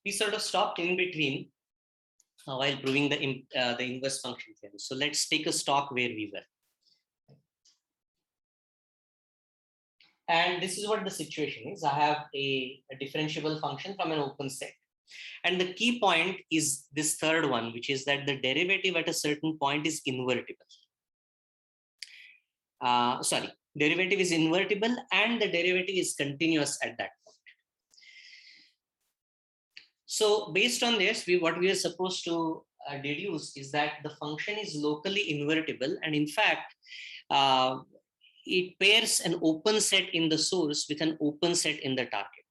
we sort of stopped in between while proving the inverse function theorem. So let's take a stock where we were. And this is what the situation is. I have a differentiable function from an open set. And the key point is this third one, which is that the derivative at a certain point is invertible. Derivative is invertible and the derivative is continuous at that point. So based on this, what we are supposed to deduce is that the function is locally invertible, and in fact, it pairs an open set in the source with an open set in the target.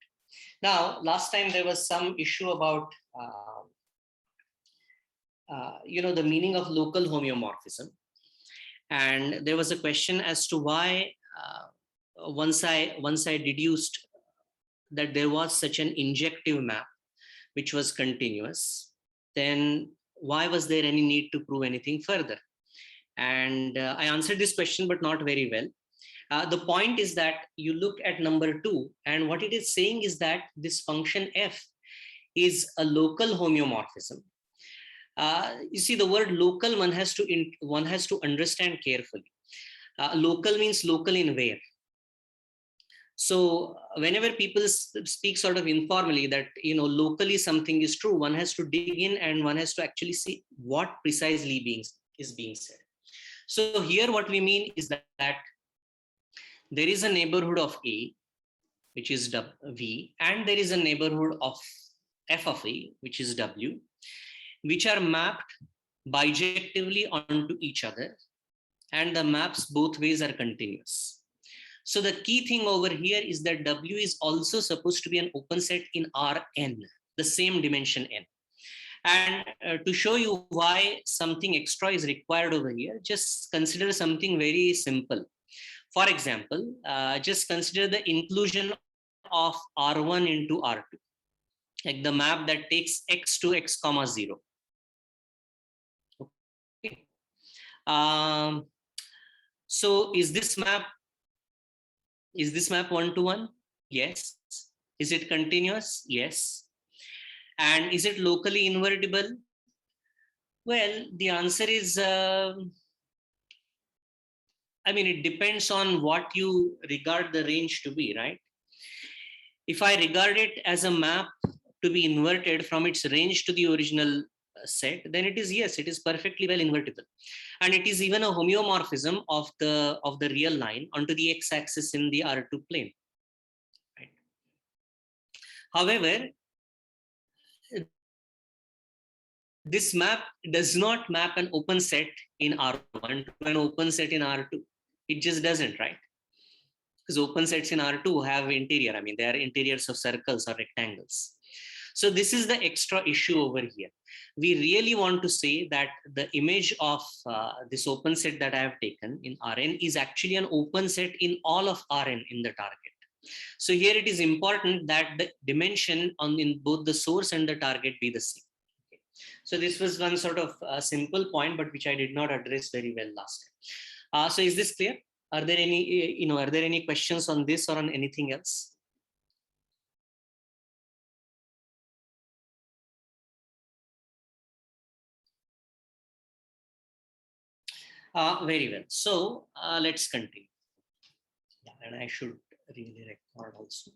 Now, last time there was some issue about the meaning of local homeomorphism, and there was a question as to why once I deduced that there was such an injective map which was continuous, then why was there any need to prove anything further? And I answered this question, but not very well. The point is that you look at number 2, and what it is saying is that this function f is a local homeomorphism. You see, the word local one has to understand carefully. Local means local in where. So whenever people speak sort of informally that locally something is true, one has to dig in and one has to actually see what precisely is being said. So here what we mean is that there is a neighborhood of A, which is V, and there is a neighborhood of f of A, which is W, which are mapped bijectively onto each other, and the maps both ways are continuous. So the key thing over here is that W is also supposed to be an open set in Rn, the same dimension n. And to show you why something extra is required over here, just consider something very simple. For example, just consider the inclusion of R1 into R2, like the map that takes x to x comma 0. Okay. So is this map 1-to-1? Yes. Is it continuous? Yes. And is it locally invertible? Well, the answer is, it depends on what you regard the range to be, right? If I regard it as a map to be inverted from its range to the original set, then it is, yes, it is perfectly well invertible. And it is even a homeomorphism of the real line onto the x-axis in the R2 plane. Right? However, this map does not map an open set in R1 to an open set in R2. It just doesn't, right? Because open sets in R2 have interior. They are interiors of circles or rectangles. So this is the extra issue over here. We really want to say that the image of this open set that I have taken in Rn is actually an open set in all of Rn in the target. So here it is important that the dimension in both the source and the target be the same. Okay. So this was one sort of simple point, but which I did not address very well last time. So is this clear? Are there any questions on this or on anything else? Very well. So let's continue. Yeah, and I should really record also.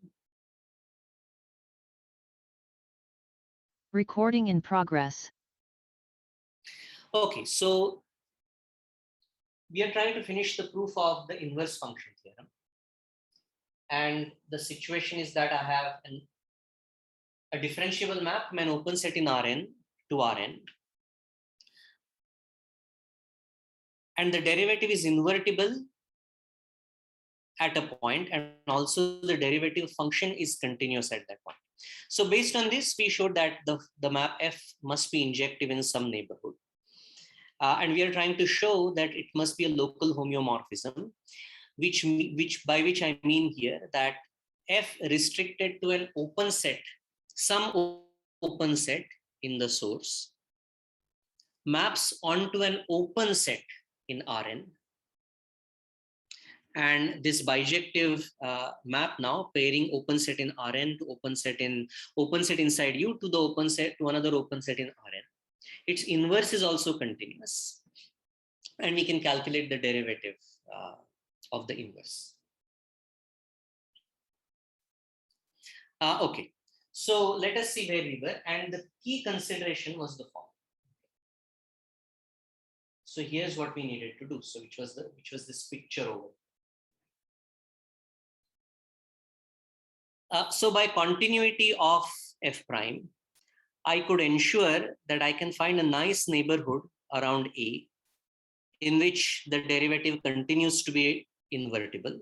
Recording in progress. Okay, so we are trying to finish the proof of the inverse function theorem. And the situation is that I have a differentiable map from an open set in Rn to Rn. And the derivative is invertible at a point, and also the derivative function is continuous at that point. So based on this, we showed that the map f must be injective in some neighborhood. And we are trying to show that it must be a local homeomorphism, by which I mean here that f restricted to an open set, some open set in the source, maps onto an open set in Rn And this bijective map now pairing open set in Rn to open set inside U to the open set to another open set in Rn. Its inverse is also continuous, and we can calculate the derivative of the inverse. Okay, so let us see where we were, and the key consideration was the form. So here's what we needed to do. So which was this picture over. So by continuity of f prime, I could ensure that I can find a nice neighborhood around A in which the derivative continues to be invertible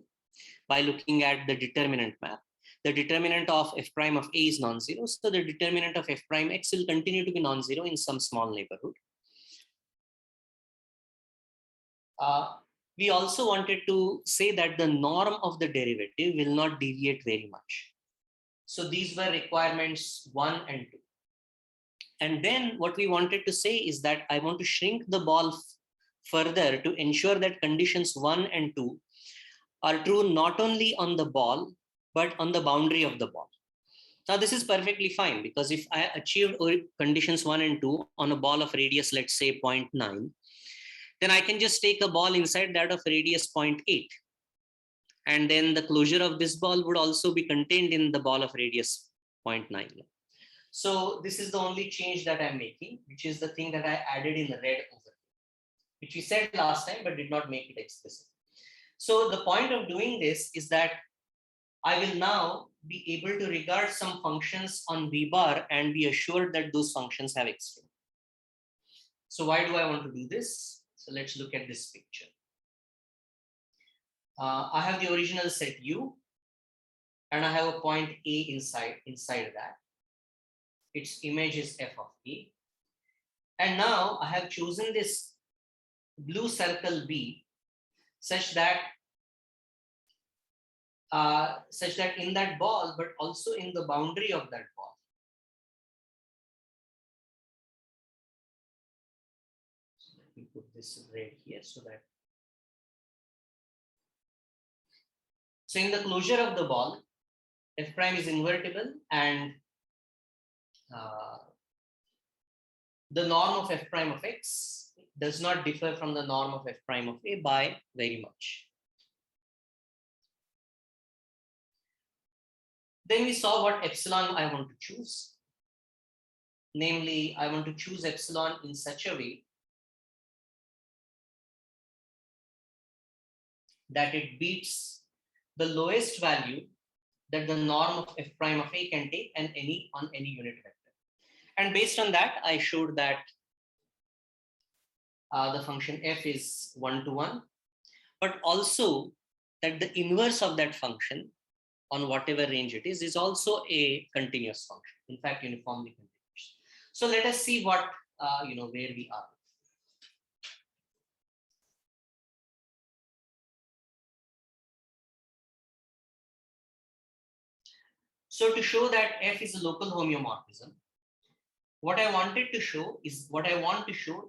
by looking at the determinant map. The determinant of f prime of A is non-zero, so the determinant of f prime x will continue to be non-zero in some small neighborhood. We also wanted to say that the norm of the derivative will not deviate very much. So these were requirements 1 and 2. And then what we wanted to say is that I want to shrink the ball further to ensure that conditions 1 and 2 are true not only on the ball, but on the boundary of the ball. Now this is perfectly fine, because if I achieved conditions 1 and 2 on a ball of radius, let's say 0.9, then I can just take a ball inside that of radius 0.8. And then the closure of this ball would also be contained in the ball of radius 0.9. So this is the only change that I'm making, which is the thing that I added in the red over, which we said last time, but did not make it explicit. So the point of doing this is that I will now be able to regard some functions on V bar and be assured that those functions have extreme. So why do I want to do this? So let's look at this picture. I have the original set U, and I have a point A inside that. Its image is f of A. And now I have chosen this blue circle B such that in that ball, but also in the boundary of that ball. So let me put this red here so that. So in the closure of the ball, f prime is invertible, and the norm of f prime of x does not differ from the norm of f prime of A by very much. Then we saw what epsilon I want to choose. Namely, I want to choose epsilon in such a way that it beats the lowest value that the norm of f prime of A can take on any unit vector. And based on that, I showed that the function f is 1 to 1, but also that the inverse of that function on whatever range it is also a continuous function, in fact, uniformly continuous. So let us see what, where we are. So to show that f is a local homeomorphism, what I want to show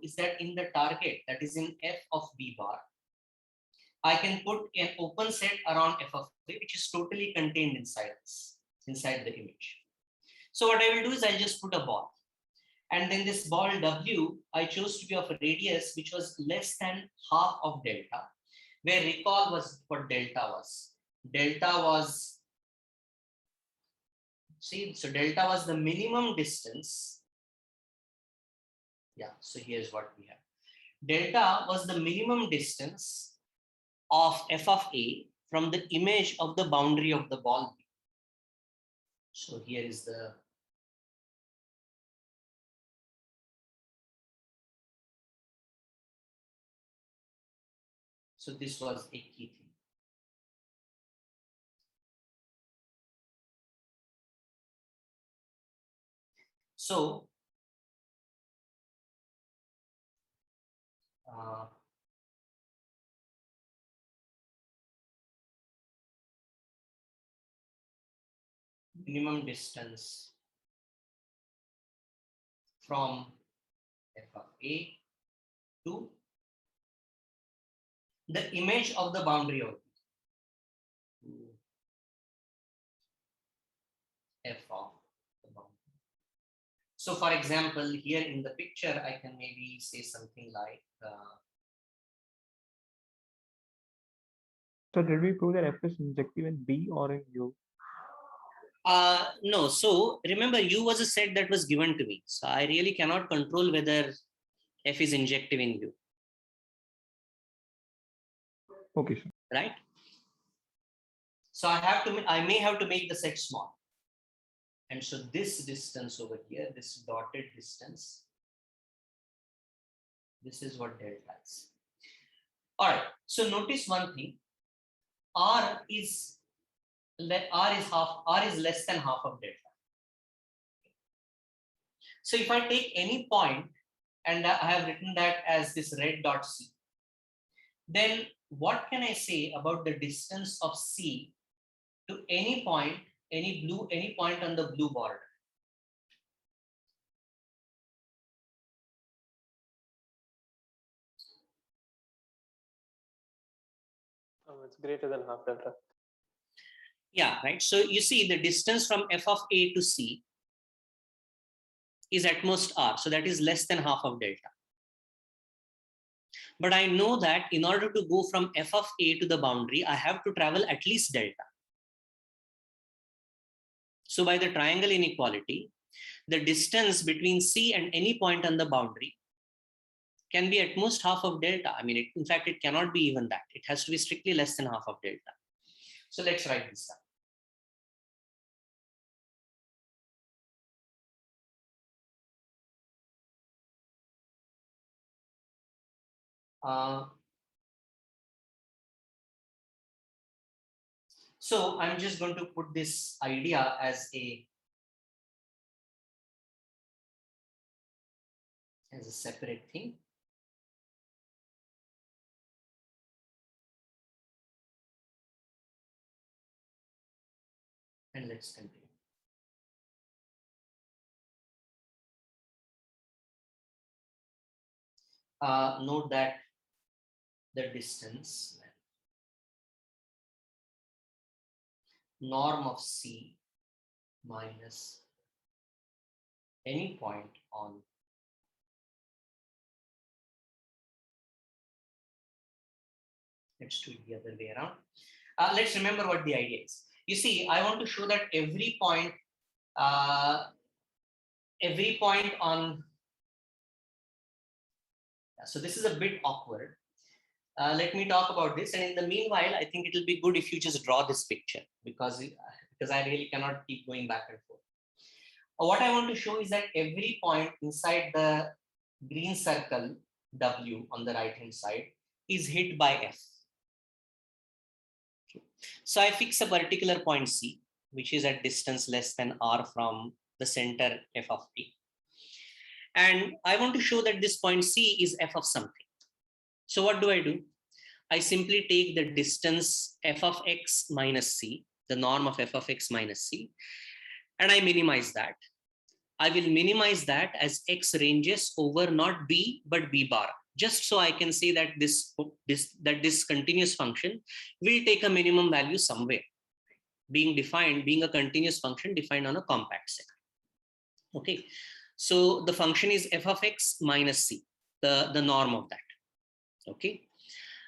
is that in the target, that is in f of B bar, I can put an open set around f of A, which is totally contained inside the image. So what I will do is I'll just put a ball. And then this ball W, I chose to be of a radius which was less than half of delta, where recall was what delta was. Delta was, so delta was the minimum distance. Yeah, so here's what we have. Delta was the minimum distance of f of A from the image of the boundary of the ball B. So here is the so this was a key thing. So minimum distance from f of A to the image of the boundary of B. So for example, here in the picture, I can maybe say something like, So did we prove that F is injective in B or in U? no, so remember U was a set that was given to me. So I really cannot control whether F is injective in U. Okay, sir. Right? So I may have to make the set small. And so this distance over here, this dotted distance, this is what delta is. All right. So notice one thing. R is less than half of delta. So if I take any point and I have written that as this red dot C, then what can I say about the distance of C to any point, any point on the blue border? It's greater than half delta. Yeah, right. So you see the distance from f of A to C is at most R. So that is less than half of delta. But I know that in order to go from f of A to the boundary, I have to travel at least delta. So by the triangle inequality, the distance between C and any point on the boundary can be at most half of delta. I mean, in fact, it cannot be even that. It has to be strictly less than half of delta. So let's write this down. So I'm just going to put this idea as a separate thing. And let's continue. Note that the distance norm of C minus any point on let's do it the other way around. Let's remember what the idea is. You see, I want to show that every point on so this is a bit awkward. Let me talk about this, and in the meanwhile, I think it will be good if you just draw this picture because I really cannot keep going back and forth. What I want to show is that every point inside the green circle W on the right hand side is hit by F. So I fix a particular point C, which is at distance less than R from the center F of T. And I want to show that this point C is F of something. So what do? I simply take the distance F of X minus C, the norm of F of X minus C, and I minimize that. I will minimize that as X ranges over not B, but B bar, just so I can say that this continuous function will take a minimum value somewhere, being a continuous function defined on a compact set. Okay, so the function is F of X minus C, the norm of that. Okay,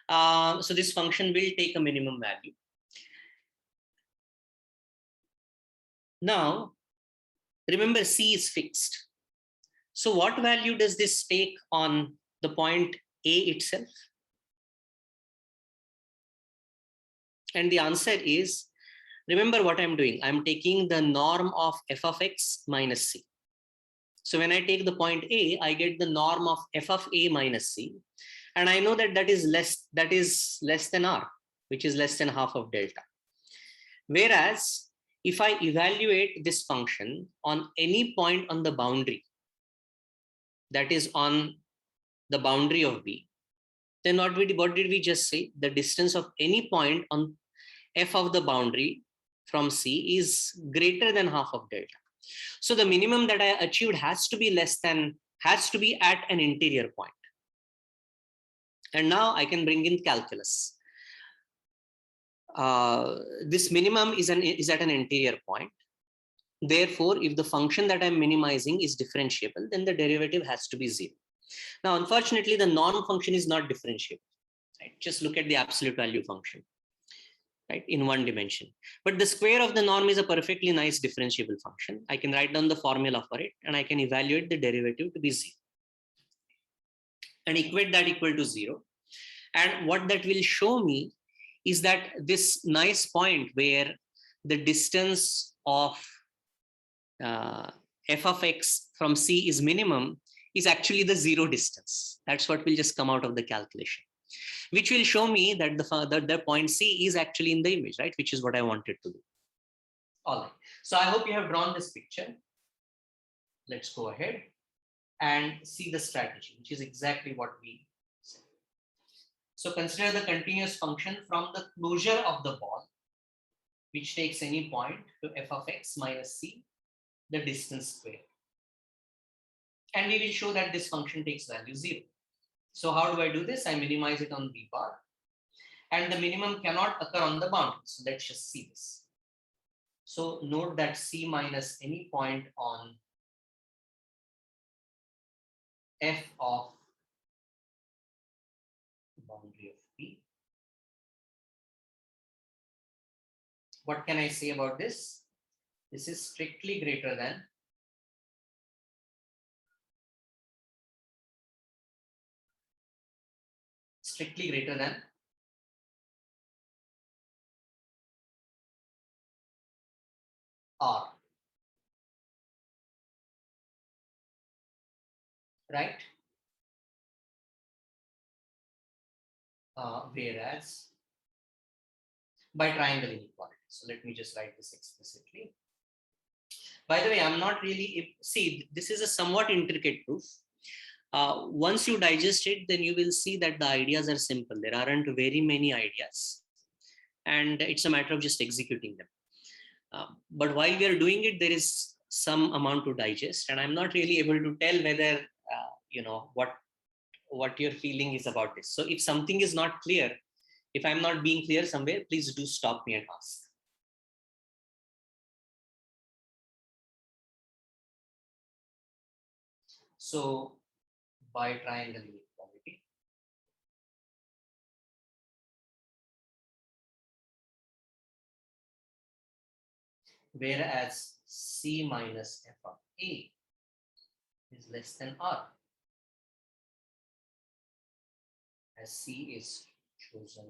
so this function will take a minimum value. Now, remember C is fixed. So what value does this take on the point A itself? And the answer is, remember what I'm doing. I'm taking the norm of F of X minus C. So when I take the point A, I get the norm of F of A minus C. And I know that that is less than R, which is less than half of delta. Whereas if I evaluate this function on any point on the boundary, that is on the boundary of B, then what did we just say? The distance of any point on F of the boundary from C is greater than half of delta. So the minimum that I achieved has to be at an interior point. And now I can bring in calculus. This minimum is at an interior point. Therefore, if the function that I'm minimizing is differentiable, then the derivative has to be 0. Now, unfortunately, the norm function is not differentiable. Right? Just look at the absolute value function, right, in one dimension. But the square of the norm is a perfectly nice differentiable function. I can write down the formula for it, and I can evaluate the derivative to be 0 and equate that equal to 0. And what that will show me is that this nice point where the distance of f of x from C is minimum is actually the 0 distance. That's what will just come out of the calculation, which will show me that the point C is actually in the image, right? Which is what I wanted to do. All right. So I hope you have drawn this picture. Let's go ahead and see the strategy, which is exactly what we said. So consider the continuous function from the closure of the ball, which takes any point to f of x minus C, the distance square. And we will show that this function takes value 0. So how do I do this? I minimize it on B bar, and the minimum cannot occur on the boundary. So let's just see this. So note that C minus any point on f of boundary of B. What can I say about this? This is strictly greater than R, right? Whereas by triangle inequality. So let me just write this explicitly. By the way, I'm not really, see, this is a somewhat intricate proof. Once you digest it, then you will see that the ideas are simple. There aren't very many ideas, and it's a matter of just executing them. But while we are doing it, there is some amount to digest, and I'm not really able to tell whether, what your feeling is about this. So if something is not clear, if I'm not being clear somewhere, please do stop me and ask. So by triangle inequality, whereas C minus f of A is less than R, as C is chosen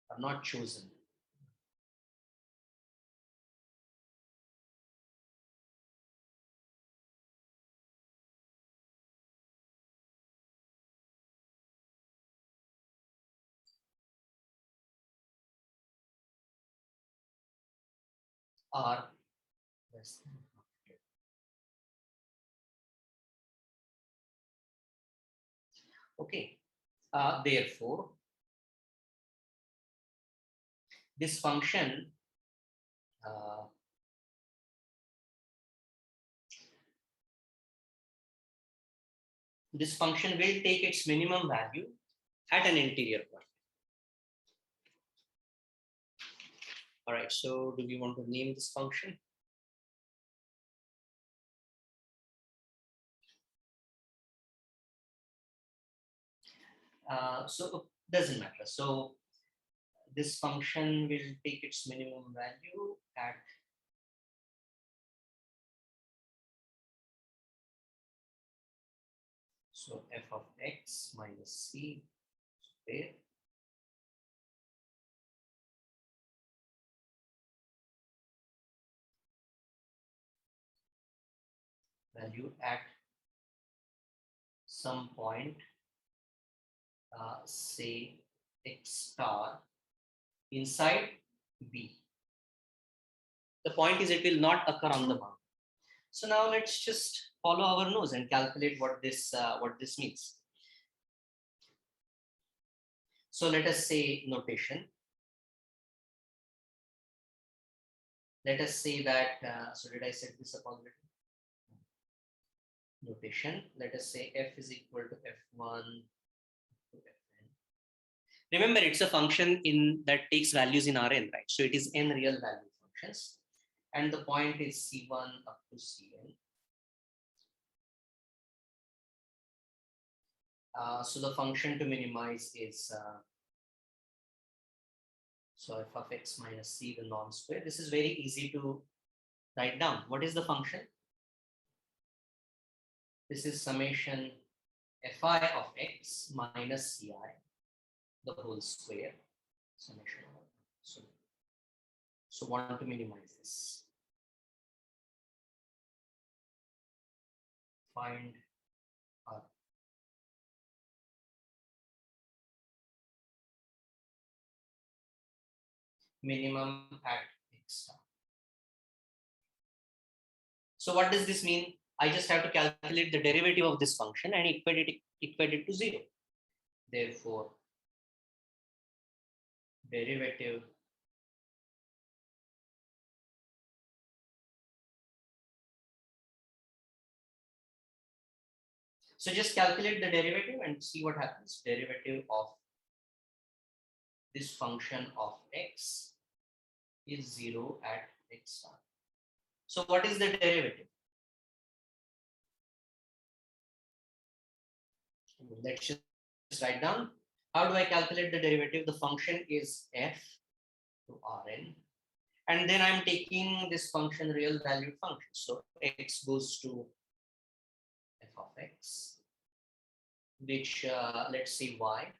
or not chosen. R less than half. Okay. Therefore, this function will take its minimum value at an interior point. All right, so do we want to name this function? So doesn't matter. So this function will take its minimum value at f of x minus C square value at some point, say x star inside B. The point is it will not occur on the boundary. So now let's just follow our nose and calculate what this means. So let us say notation. Let us say that, so did I set this up already? Notation. Let us say f is equal to f1 to fn. Remember, it's a function that takes values in Rn, right? So it is n real value functions. and the point is C1 up to Cn. So the function to minimize is so f of x minus c, the norm square. This is very easy to write down. What is the function? This is summation fi of x minus ci, the whole square. Summation. So want to minimize this. Find r. Minimum at x star. So what does this mean? I just have to calculate the derivative of this function and equate it to 0. Therefore, derivative so just calculate the derivative and see what happens. Derivative of this function of x is 0 at x star. So what is the derivative? Let's just write down. How do I calculate the derivative? The function is f to Rn. And then I'm taking this function real valued function. So x goes to f of x, which let's say y.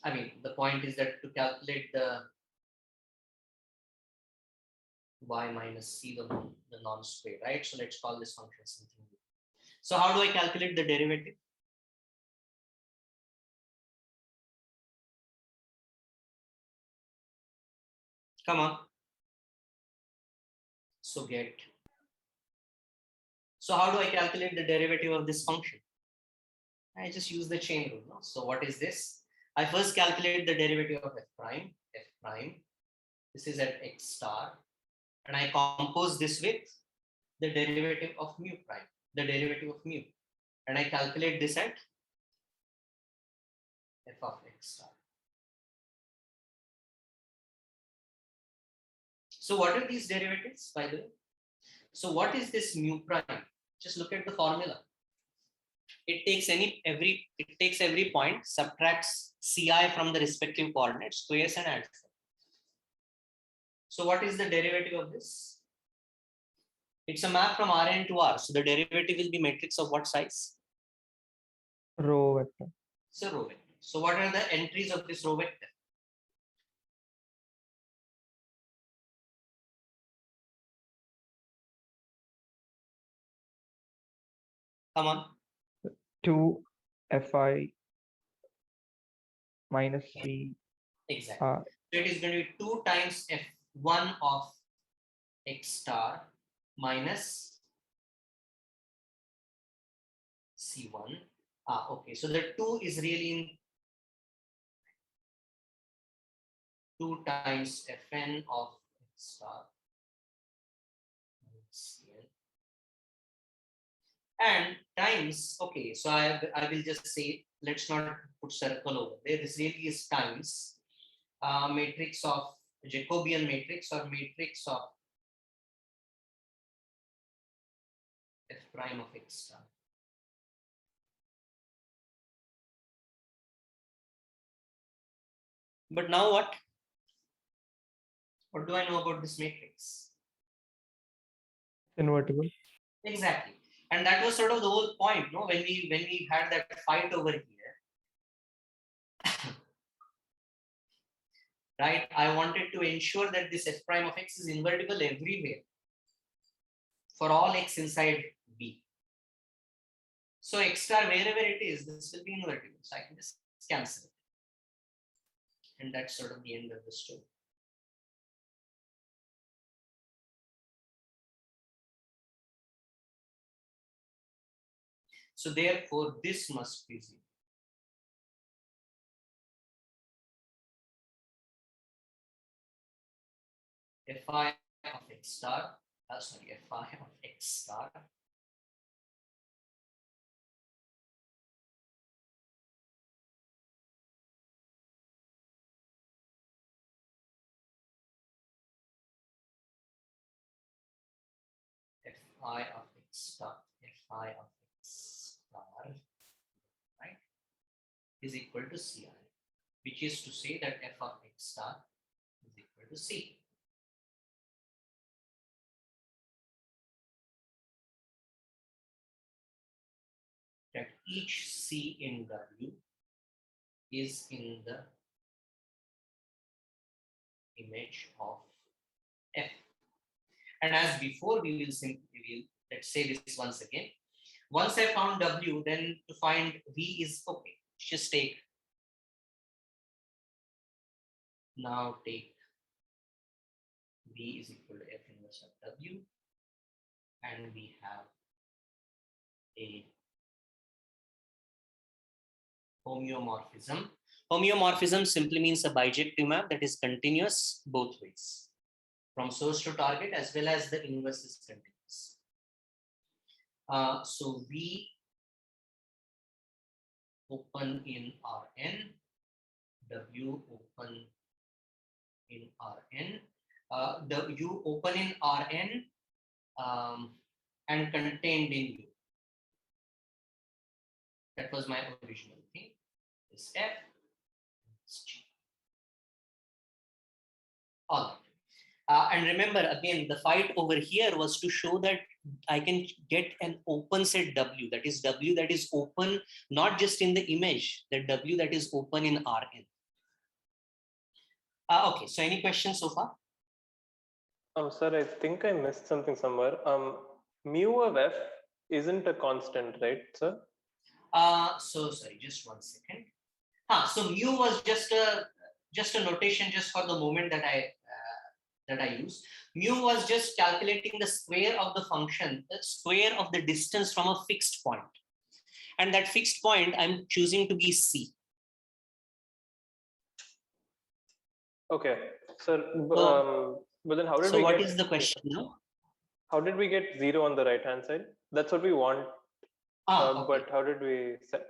I mean, the point is that to calculate the y minus c, the norm square, right? So let's call this function something. So how do I calculate the derivative? Come on. So how do I calculate the derivative of this function? I just use the chain rule. No? So what is this? I first calculate the derivative of f prime. This is at x star. And I compose this with the derivative of mu prime, the derivative of mu. And I calculate this at f of x star. So what are these derivatives, by the way? So what is this mu prime? Just look at the formula. It takes every point, subtracts ci from the respective coordinates, squares and adds them. So what is the derivative of this? It's a map from Rn to R. So the derivative will be matrix of what size? Row vector. So row vector. So what are the entries of this row vector? Come on. 2 fi minus c. Exactly. So it is going to be 2 times f1 of x star minus c1. Okay. So the 2 is really in 2 times fn of x star cn. And times, okay, so I will just say, let's not put circle over there. This really is times matrix of Jacobian matrix or matrix of f prime of x star. But now what? What do I know about this matrix? Invertible. Exactly. And that was sort of the whole point, no? When we had that fight over here. Right? I wanted to ensure that this f prime of x is invertible everywhere for all x inside B. So x star, wherever it is, this will be invertible. So I can just cancel it. And that's sort of the end of the story. So therefore, this must be 0. Fi of x star, Fi of x star fi of x star, fi of x star, right, is equal to Ci, which is to say that f of x star is equal to C. That each C in W is in the image of F. And as before, let's say this once again. Once I found W, then to find V is okay. Just take, now take V is equal to F inverse of W, and we have a homeomorphism. Homeomorphism simply means a bijective map that is continuous both ways, from source to target, as well as the inverse is continuous. So V open in Rn, W open in Rn, W open in Rn and contained in U. That was my original thing. This F, this G. All right. And remember, again, the fight over here was to show that I can get an open set W, that is W that is open, not just in the image, that W that is open in Rn. Okay, so any questions so far? Sir, I think I missed something somewhere. Mu of f isn't a constant, right, sir? So sorry, just 1 second. So mu was just a notation just for the moment that I use. Mu was just calculating the square of the function, the square of the distance from a fixed point. And that fixed point I'm choosing to be C. Okay, sir. But then how did so we what get, is the question now? how did we get 0 on the right hand side? That's what we want. Okay. But how did we set?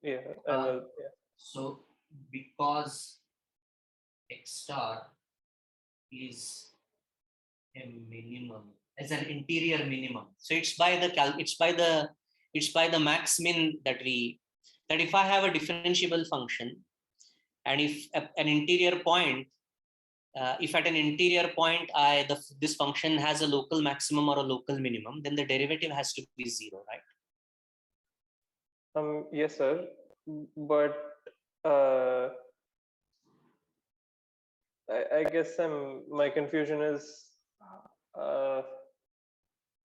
Yeah. So because x star is a minimum, as an interior minimum, so it's by the max min that if I have a differentiable function, and if an interior point, if at an interior point this function has a local maximum or a local minimum, then the derivative has to be 0, right? Yes, sir. But I guess my confusion is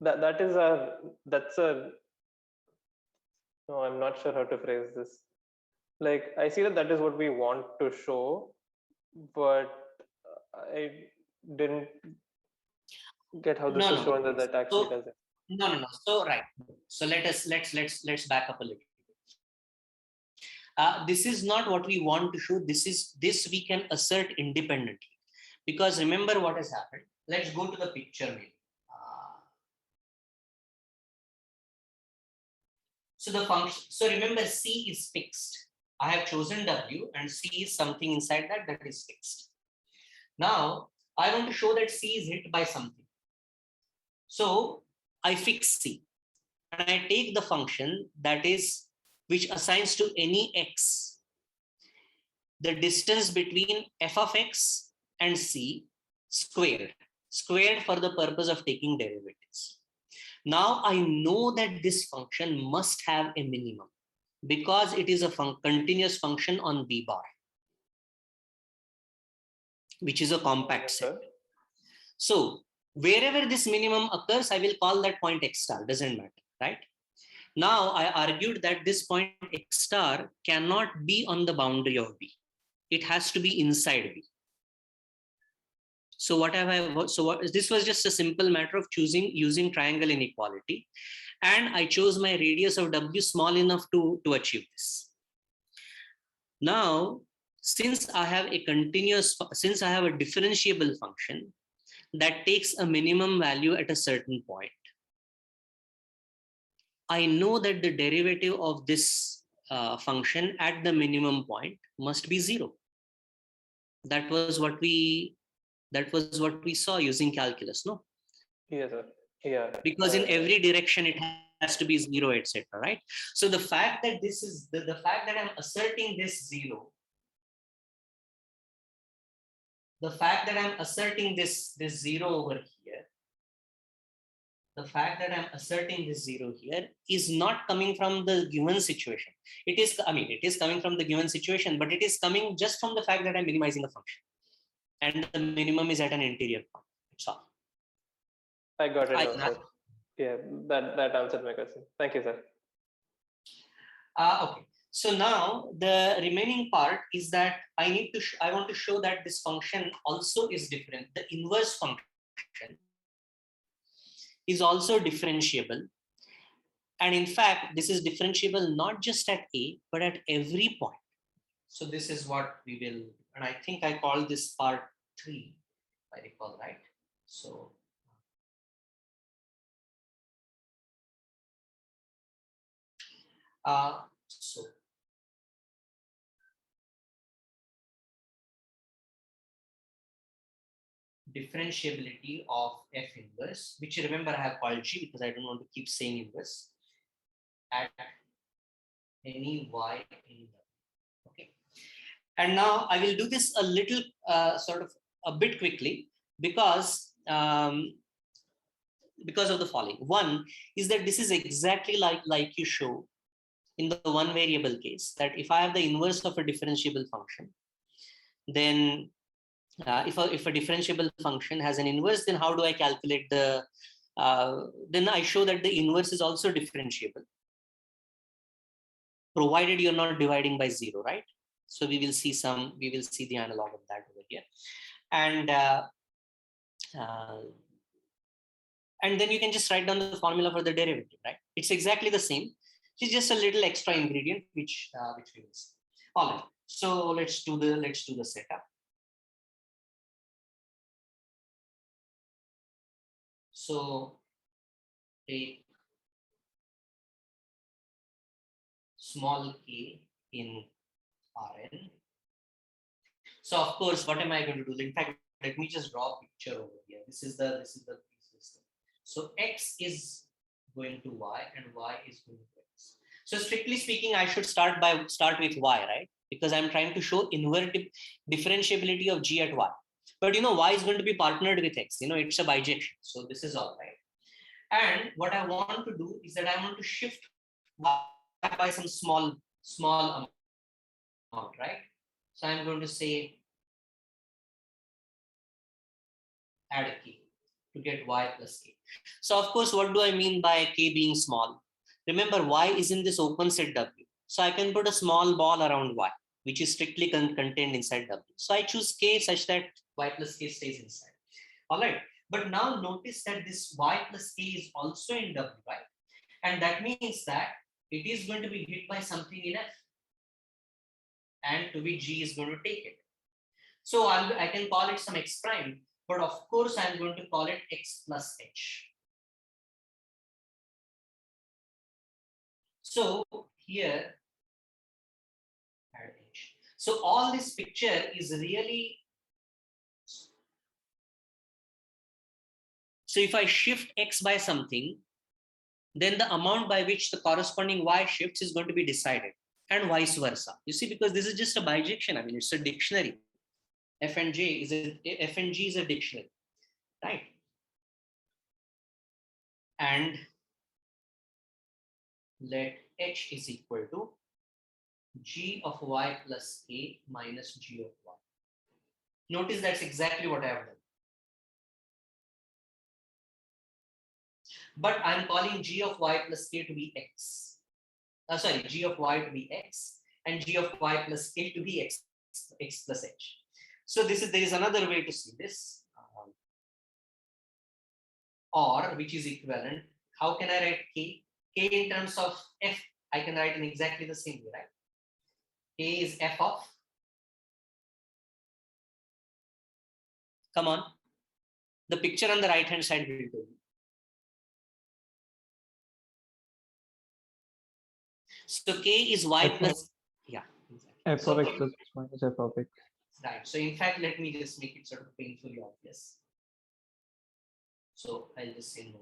that's a no, I'm not sure how to phrase this. Like, I see that is what we want to show, but I didn't get how this is shown that actually does it. No. So right. So let's back up a little. This is not what we want to show. This we can assert independently, because remember what has happened. Let's go to the picture maybe. So the function. So remember, C is fixed. I have chosen W, and C is something inside that is fixed. Now I want to show that C is hit by something. So I fix C, and I take the function which assigns to any x the distance between f of x and C squared for the purpose of taking derivatives. Now I know that this function must have a minimum, because it is a continuous function on B bar, which is a compact set. So wherever this minimum occurs, I will call that point x star, doesn't matter, right? Now I argued that this point x star cannot be on the boundary of B. It has to be inside B. So this was just a simple matter of using triangle inequality. And I chose my radius of W small enough to achieve this. Now, since I have a differentiable function that takes a minimum value at a certain point, I know that the derivative of this function at the minimum point must be 0. That was what we saw using calculus, no? Yes, sir. Yeah. because in every direction it has to be 0, etc. Right? So the fact that this is the fact that I'm asserting this 0, the fact that I'm asserting this 0 over here, the fact that I'm asserting this 0 here is not coming from the given situation. It is, I mean, it is coming from the given situation, but it is coming just from the fact that I'm minimizing a function. And the minimum is at an interior point. That's all. I got it now, sir. Yeah, that answered my question. Thank you, sir. Okay. So now the remaining part is that I want to show that this function also is different. The inverse function is also differentiable. And in fact, this is differentiable not just at A, but at every point. So this is what we will, and I think I call this part 3, if I recall right. So so differentiability of F inverse, which remember I have called G because I don't want to keep saying inverse, at any Y in the, okay. And now I will do this a little sort of a bit quickly because of the following. One is that this is exactly like you show in the one variable case, that if I have the inverse of a differentiable function, then if a differentiable function has an inverse, then how do I calculate the, then I show that the inverse is also differentiable, provided you're not dividing by 0, right? So we will see the analog of that over here. And then you can just write down the formula for the derivative, right? It's exactly the same. It's just a little extra ingredient which we will see. All right. So let's do the setup. So take small k in Rn. So of course, what am I going to do? In fact, let me just draw a picture over here. This is the system. So x is going to y and y is going to x. So strictly speaking, I should start with y, right? Because I'm trying to show inverted differentiability of g at y. But y is going to be partnered with x. It's a bijection. So this is all right. And what I want to do is that I want to shift y by some small amount, right? So I'm going to say add k to get y plus k. So of course, what do I mean by k being small? Remember, y is in this open set W. So I can put a small ball around y, which is strictly contained inside W. So I choose k such that y plus k stays inside. All right. But now notice that this y plus k is also in W, right? And that means that it is going to be hit by something in F. And to be G is going to take it. So I can call it some x prime, but of course I'm going to call it x plus h. So here, add h. So all this picture is really, so if I shift x by something, then the amount by which the corresponding y shifts is going to be decided, and vice versa. You see, because this is just a bijection. I mean, it's a dictionary. F and G is a dictionary, right? And let h is equal to g of y plus k minus g of y. Notice that's exactly what I have done. But I'm calling g of y plus k to be x. Sorry, g of y to be x and g of y plus k to be x plus h. So there is another way to see this, or which is equivalent. How can I write k? K in terms of f, I can write in exactly the same way, right? K is f of, come on, the picture on the right hand side will tell you. So k is y plus, yeah, exactly. F of x plus minus f of x. Right. So in fact, let me just make it sort of painfully obvious. So I'll just say no.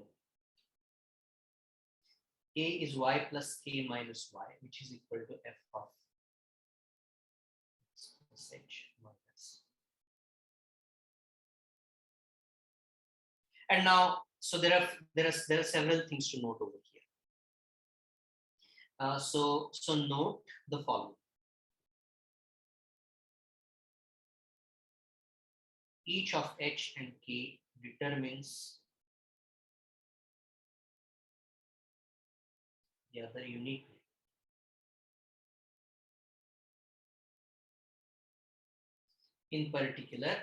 A is y plus k minus y, which is equal to f of x plus h minus. And now, so there are several things to note over here. So note the following. Each of h and k determines the other uniquely. In particular,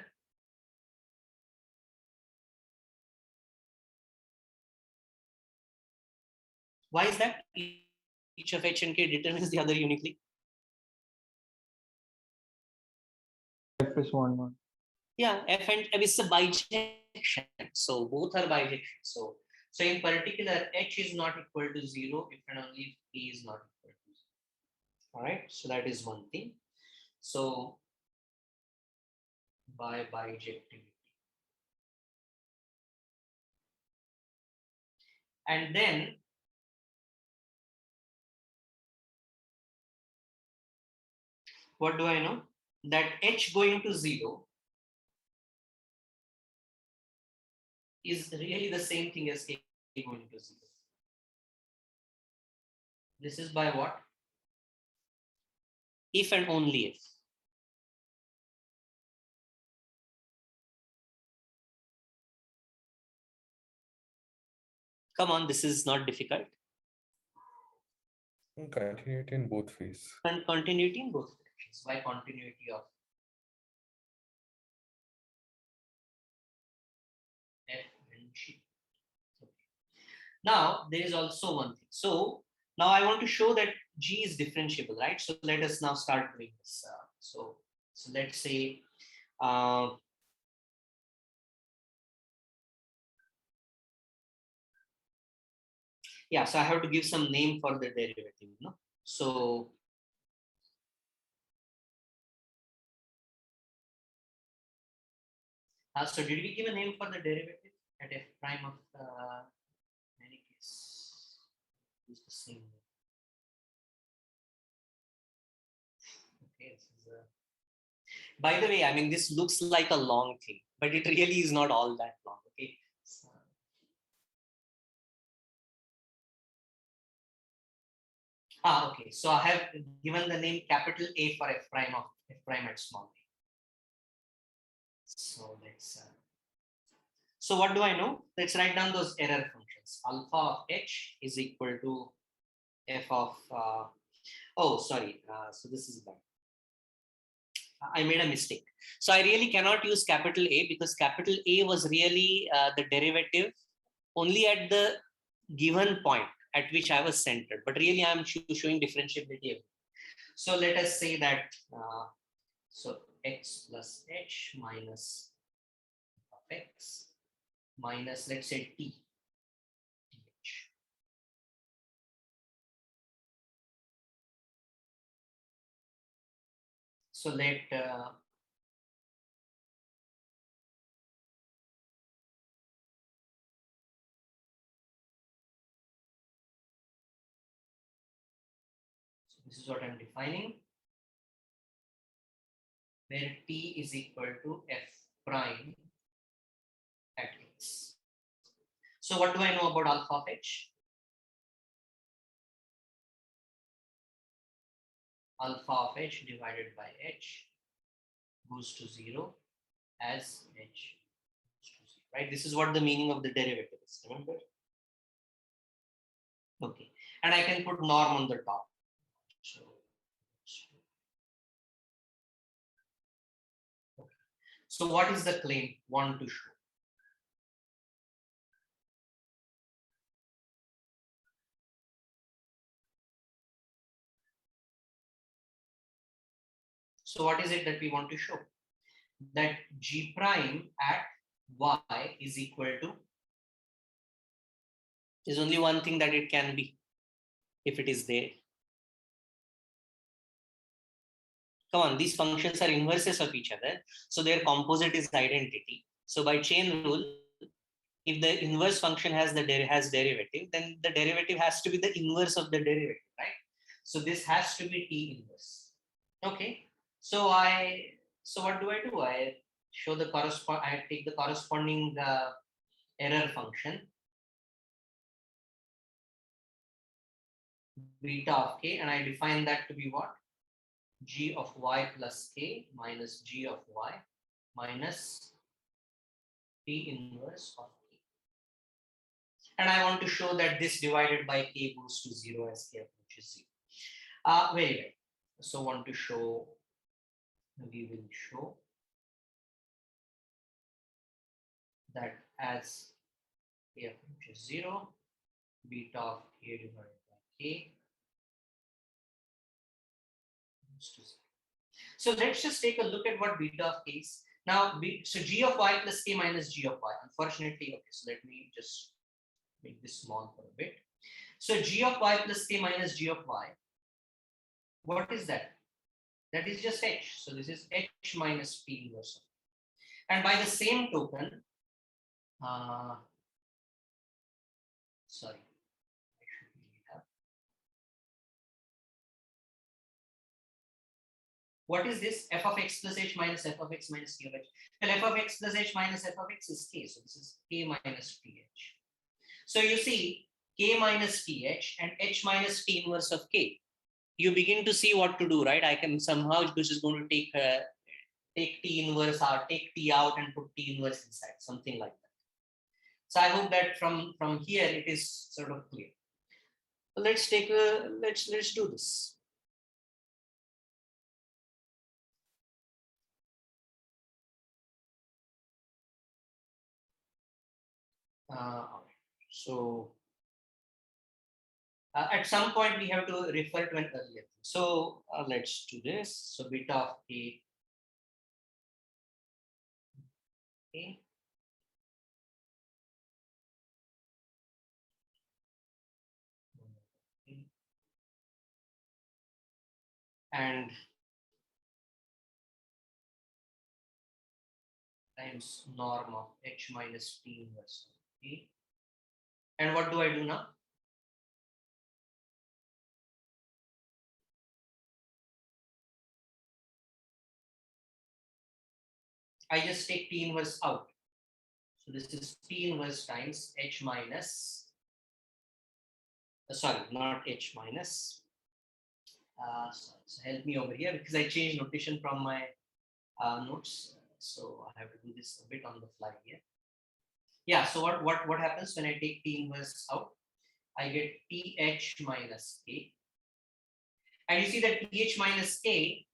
why is that? Each of h and k determines the other uniquely. F is 1, 1. Yeah, f and f is a bijection, so both are bijections. So in particular, h is not equal to 0 if and only if k is not equal to 0. All right, so that is one thing. So by bijectivity. And then what do I know? That h going to 0 is really the same thing as k going to 0. This is by what? If and only if. Come on, this is not difficult. Continuity in both ways. And continuity in both directions. By continuity of f and g. Okay. Now there is also one thing. So now I want to show that g is differentiable, right? So let us now start doing this. So let's say yeah, so I have to give some name for the derivative, no? So so did we give a name for the derivative at f prime of in any case? Use the same name. Okay, this is by the way, I mean, this looks like a long thing, but it really is not all that long. Okay. So, okay. So I have given the name capital A for f prime of f prime at small a. So let's. So what do I know? Let's write down those error functions. Alpha of h is equal to f of. Oh, sorry. So this is bad. I made a mistake. So I really cannot use capital A because capital A was really the derivative only at the given point at which I was centered. But really I'm showing differentiability. So let us say that, so x plus h minus of x minus, let's say t. So let so this is what I'm defining, where t is equal to f prime at x. So what do I know about alpha of h? Alpha of h divided by h goes to 0 as h goes to 0, right? This is what the meaning of the derivative is, remember? Okay, and I can put norm on the top. So, okay. So what is the claim want to show? So what is it that we want to show? That g prime at y is equal to, there's only one thing that it can be if it is there. Come on, these functions are inverses of each other, so their composite is identity. So by chain rule, if the inverse function has derivative, then the derivative has to be the inverse of the derivative, right? So this has to be t inverse. Okay. So what do? I show the I take the corresponding error function beta of k, and I define that to be what? G of y plus k minus g of y minus t inverse of k. And I want to show that this divided by k goes to 0 as k approaches 0. Very well. So want to show, we will show that as k approaches 0, beta of k divided by k goes to 0. So let's just take a look at what beta of k is. Now, so g of y plus k minus g of y. Unfortunately, okay, so let me just make this small for a bit. So g of y plus k minus g of y, what is that? That is just h. So this is h minus p inverse. And by the same token, sorry, I should really have. What is this? F of x plus h minus f of x minus t of h. Well, f of x plus h minus f of x is k. So this is k minus th. So you see k minus th and h minus t inverse of k. You begin to see what to do, right? I can somehow, this is going to take t inverse out, take t out and put t inverse inside, something like that. So I hope that from here it is sort of clear. So let's do this. All right. So at some point we have to refer to an earlier thing. So let's do this. So beta of k. Okay. And times norm of h minus t inverse of k. And what do I do now? I just take t inverse out. So this is t inverse times h minus, sorry, not h minus. Sorry, so help me over here because I changed notation from my notes. So I have to do this a bit on the fly here. Yeah, so what happens when I take t inverse out? I get th minus k. And you see that th minus k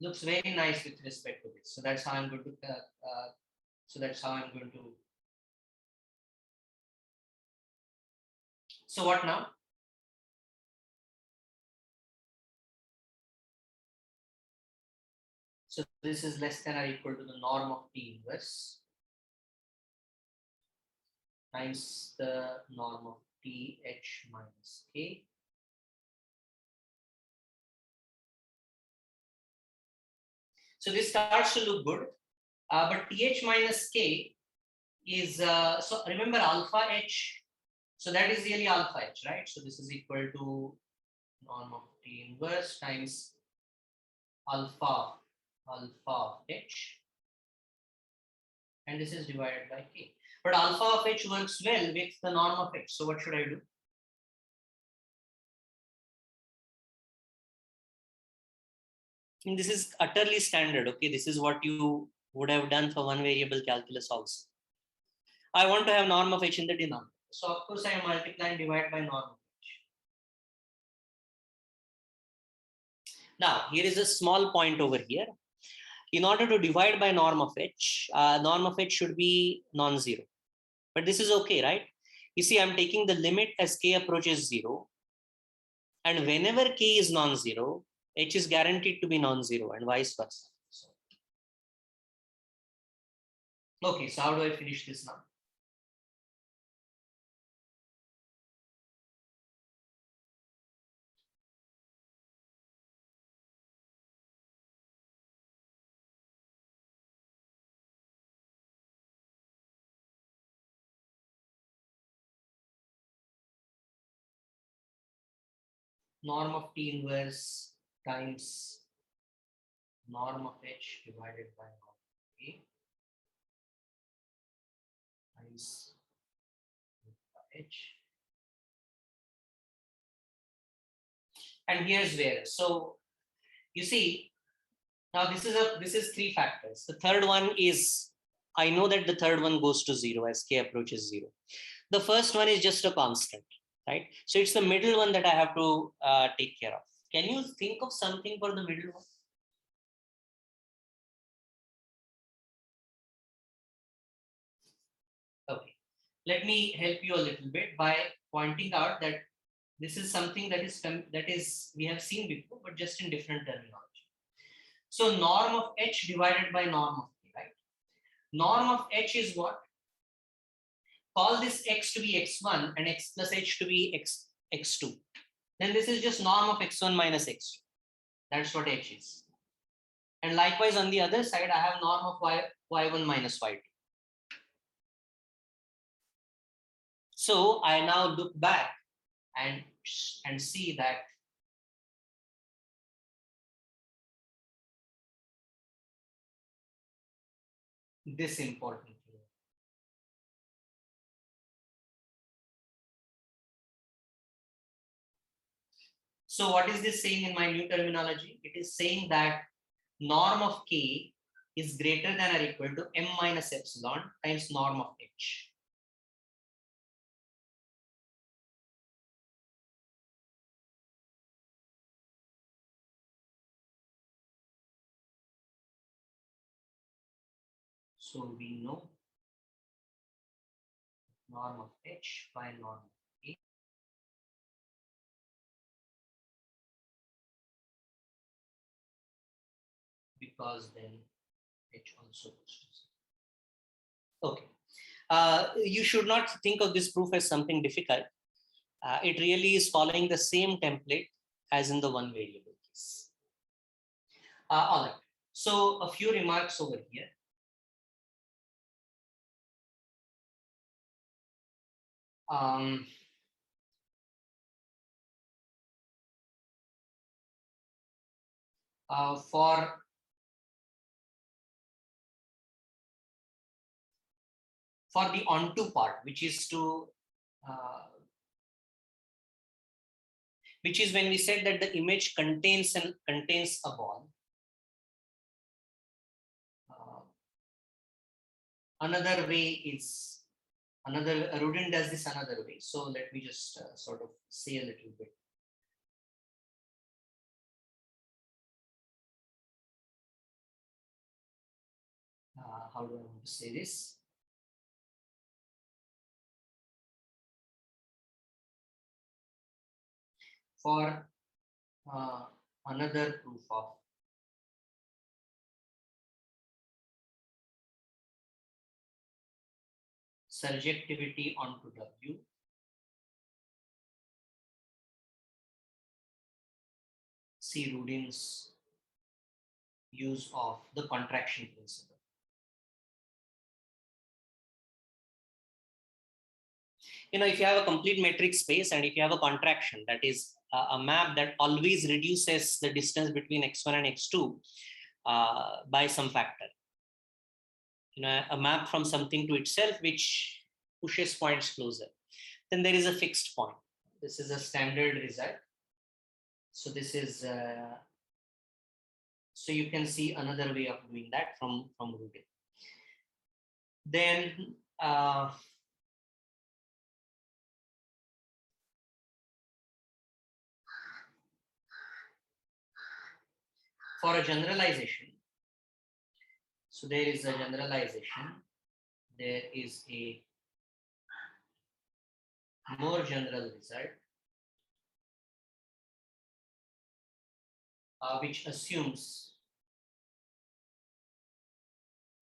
looks very nice with respect to this. So that's how I'm going to, so what now? So this is less than or equal to the norm of t inverse times the norm of th minus k. So this starts to look good, but th minus k is, so remember alpha h, so that is really alpha h, right? So this is equal to norm of t inverse times alpha of h, and this is divided by k. But alpha of h works well with the norm of h, so what should I do? And this is utterly standard, okay? This is what you would have done for one variable calculus also. I want to have norm of h in the denominator. So of course I multiply and divide by norm of h. Now here is a small point over here. In order to divide by norm of h should be non-zero. But this is okay, right? You see, I'm taking the limit as k approaches 0. And whenever k is non-zero, h is guaranteed to be non-zero and vice versa. Okay, so how do I finish this now? norm of T inverse times norm of H divided by norm of A times H. And here's where. So you see, now this is three factors. The third one is, I know that the third one goes to 0 as K approaches 0. The first one is just a constant, right? So it's the middle one that I have to take care of. Can you think of something for the middle one? Okay, let me help you a little bit by pointing out that this is something that is we have seen before, but just in different terminology. So norm of H divided by norm of K, right? Norm of H is what? Call this X to be X1 and X plus H to be X2. Then this is just norm of X1 minus X2. That's what H is. And likewise on the other side, I have norm of Y1 minus Y2. So I now look back and see that this important thing. So what is this saying in my new terminology? It is saying that norm of K is greater than or equal to M minus epsilon times norm of H. So we know norm of H by norm of K because then H also goes to 0. Okay. You should not think of this proof as something difficult. It really is following the same template as in the one variable case. All right. So a few remarks over here. For the onto part, which is when we said that the image contains a ball. Another way is Rudin does this another way. So let me just sort of say a little bit. How do I want to say this? For another proof of surjectivity onto W, see Rudin's use of the contraction principle. If you have a complete metric space and if you have a contraction, that is a map that always reduces the distance between x1 and x2 by some factor. A map from something to itself which pushes points closer. Then there is a fixed point. This is a standard result. So this is so you can see another way of doing that from Rudin. Then for a generalization, so there is a generalization, there is a more general result which assumes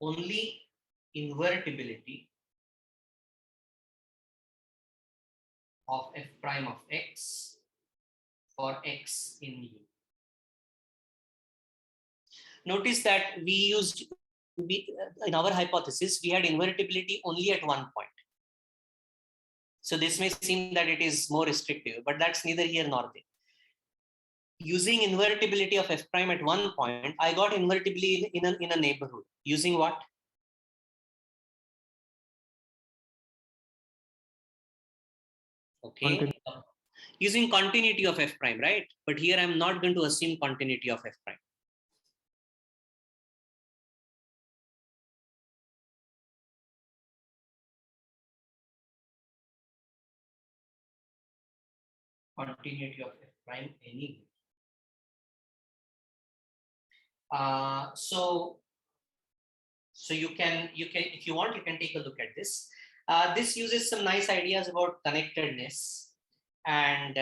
only invertibility of f prime of x for x in U. Notice that in our hypothesis, we had invertibility only at one point. So this may seem that it is more restrictive, but that's neither here nor there. using invertibility of f prime at one point, I got invertibility in a neighborhood. Using what? Okay. Using continuity of f prime, right? But here I'm not going to assume continuity of f prime. Continuity of f prime anyway. So you can if you want, you can take a look at this. This uses some nice ideas about connectedness, and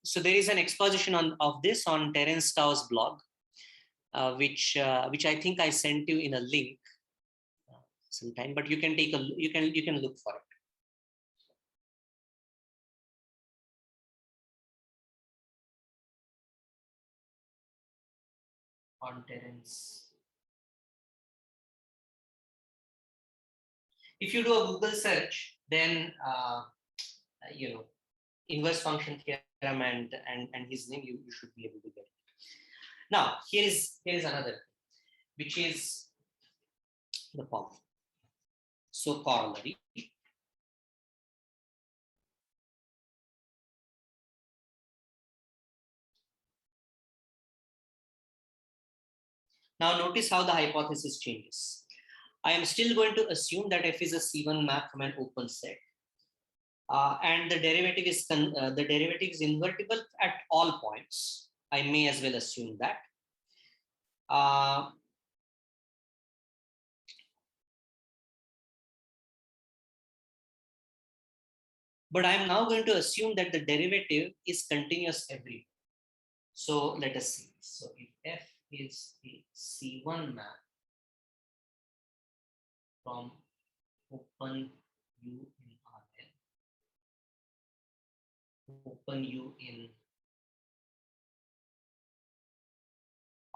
so there is an exposition of this on Terence Tao's blog, which I think I sent you in a link sometime. But you can take a you can look for it. On Terence. If you do a Google search, then inverse function theorem and his name, you should be able to get it. Now, here is another thing, which is the following. So corollary. Now notice how the hypothesis changes. I am still going to assume that F is a C1 map from an open set. And the derivative is invertible at all points. I may as well assume that. But I am now going to assume that the derivative is continuous everywhere. So let us see. So if F is a C1 map from open U in Rn, open U in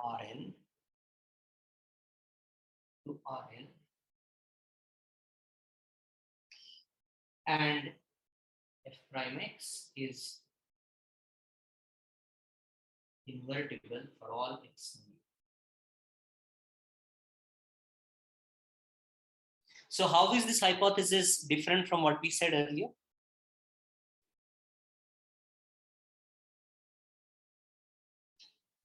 Rn to Rn, and F prime X is invertible for all X. So how is this hypothesis different from what we said earlier?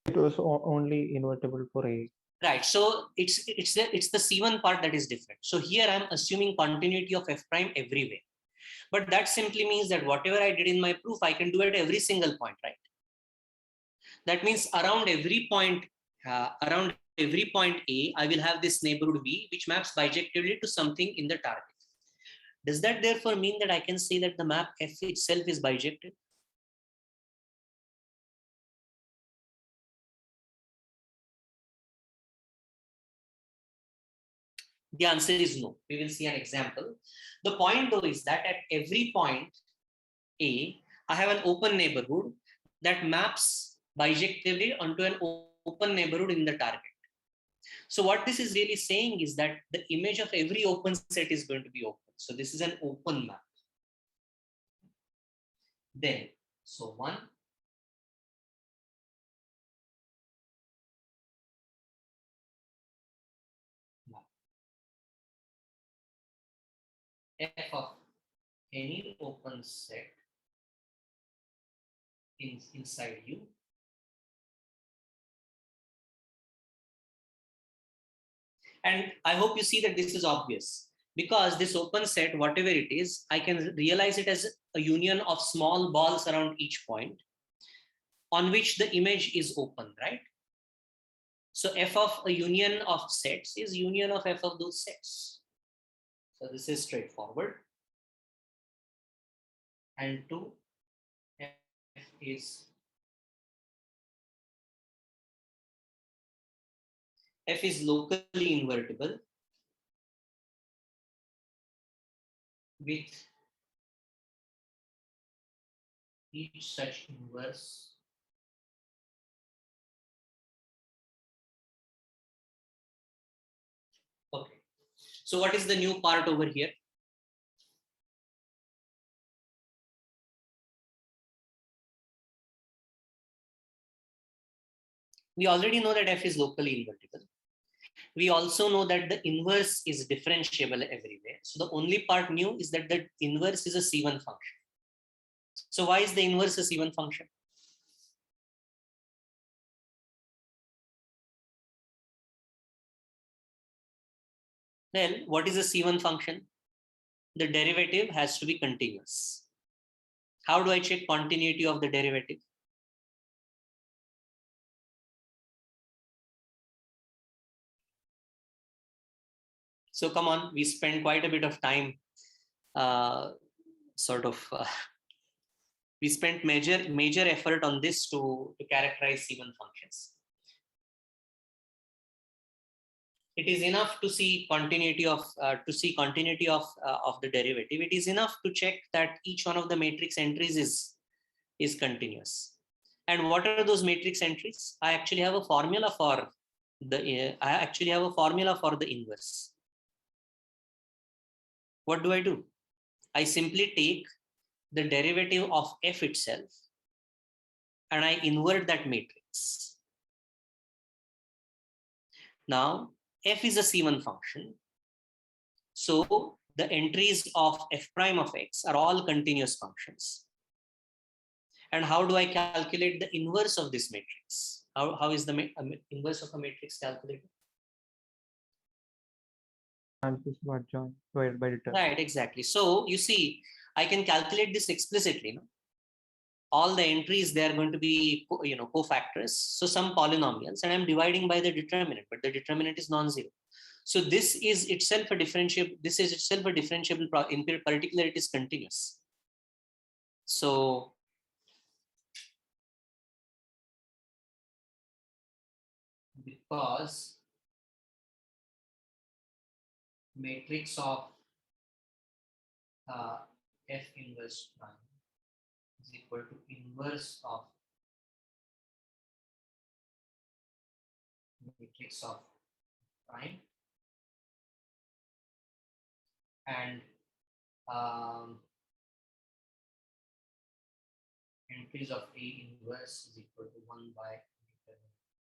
It was only invertible for A. Right. So it's the C1 part that is different. So here I'm assuming continuity of F prime everywhere. But that simply means that whatever I did in my proof, I can do at every single point, right? That means around every point A, I will have this neighborhood V, which maps bijectively to something in the target. Does that therefore mean that I can say that the map F itself is bijective? The answer is no. We will see an example. The point though is that at every point A, I have an open neighborhood that maps bijectively onto an open neighborhood in the target. So what this is really saying is that the image of every open set is going to be open. So this is an open map. Then, so one, map. F of any open set inside U and I hope you see that this is obvious because this open set, whatever it is, I can realize it as a union of small balls around each point on which the image is open, right? So F of a union of sets is union of F of those sets. So this is straightforward. And 2, F is locally invertible with each such inverse okay. So what is the new part over here? We already know that f is locally invertible. We also know that the inverse is differentiable everywhere. So the only part new is that the inverse is a C1 function. So why is the inverse a C1 function? Well, what is a C1 function? The derivative has to be continuous. How do I check continuity of the derivative? So come on, we spend quite a bit of time we spent major effort on this to characterize C1 functions. It is enough to see continuity of the derivative. It is enough to check that each one of the matrix entries is continuous. And what are those matrix entries? I actually have a formula for the inverse. What do? I simply take the derivative of f itself and I invert that matrix. Now, f is a C1 function. So the entries of f prime of x are all continuous functions. And how do I calculate the inverse of this matrix? How is the inverse of a matrix calculated? Transpose join divided by determinant. Right, exactly. So you see, I can calculate this explicitly. No? All the entries, they are going to be cofactors. So some polynomials, and I'm dividing by the determinant, but the determinant is non-zero. So this is itself a differentiable. This is itself a differentiable. In particular, it is continuous. So because matrix of f inverse prime is equal to inverse of matrix of prime, and entries of A inverse is equal to 1 by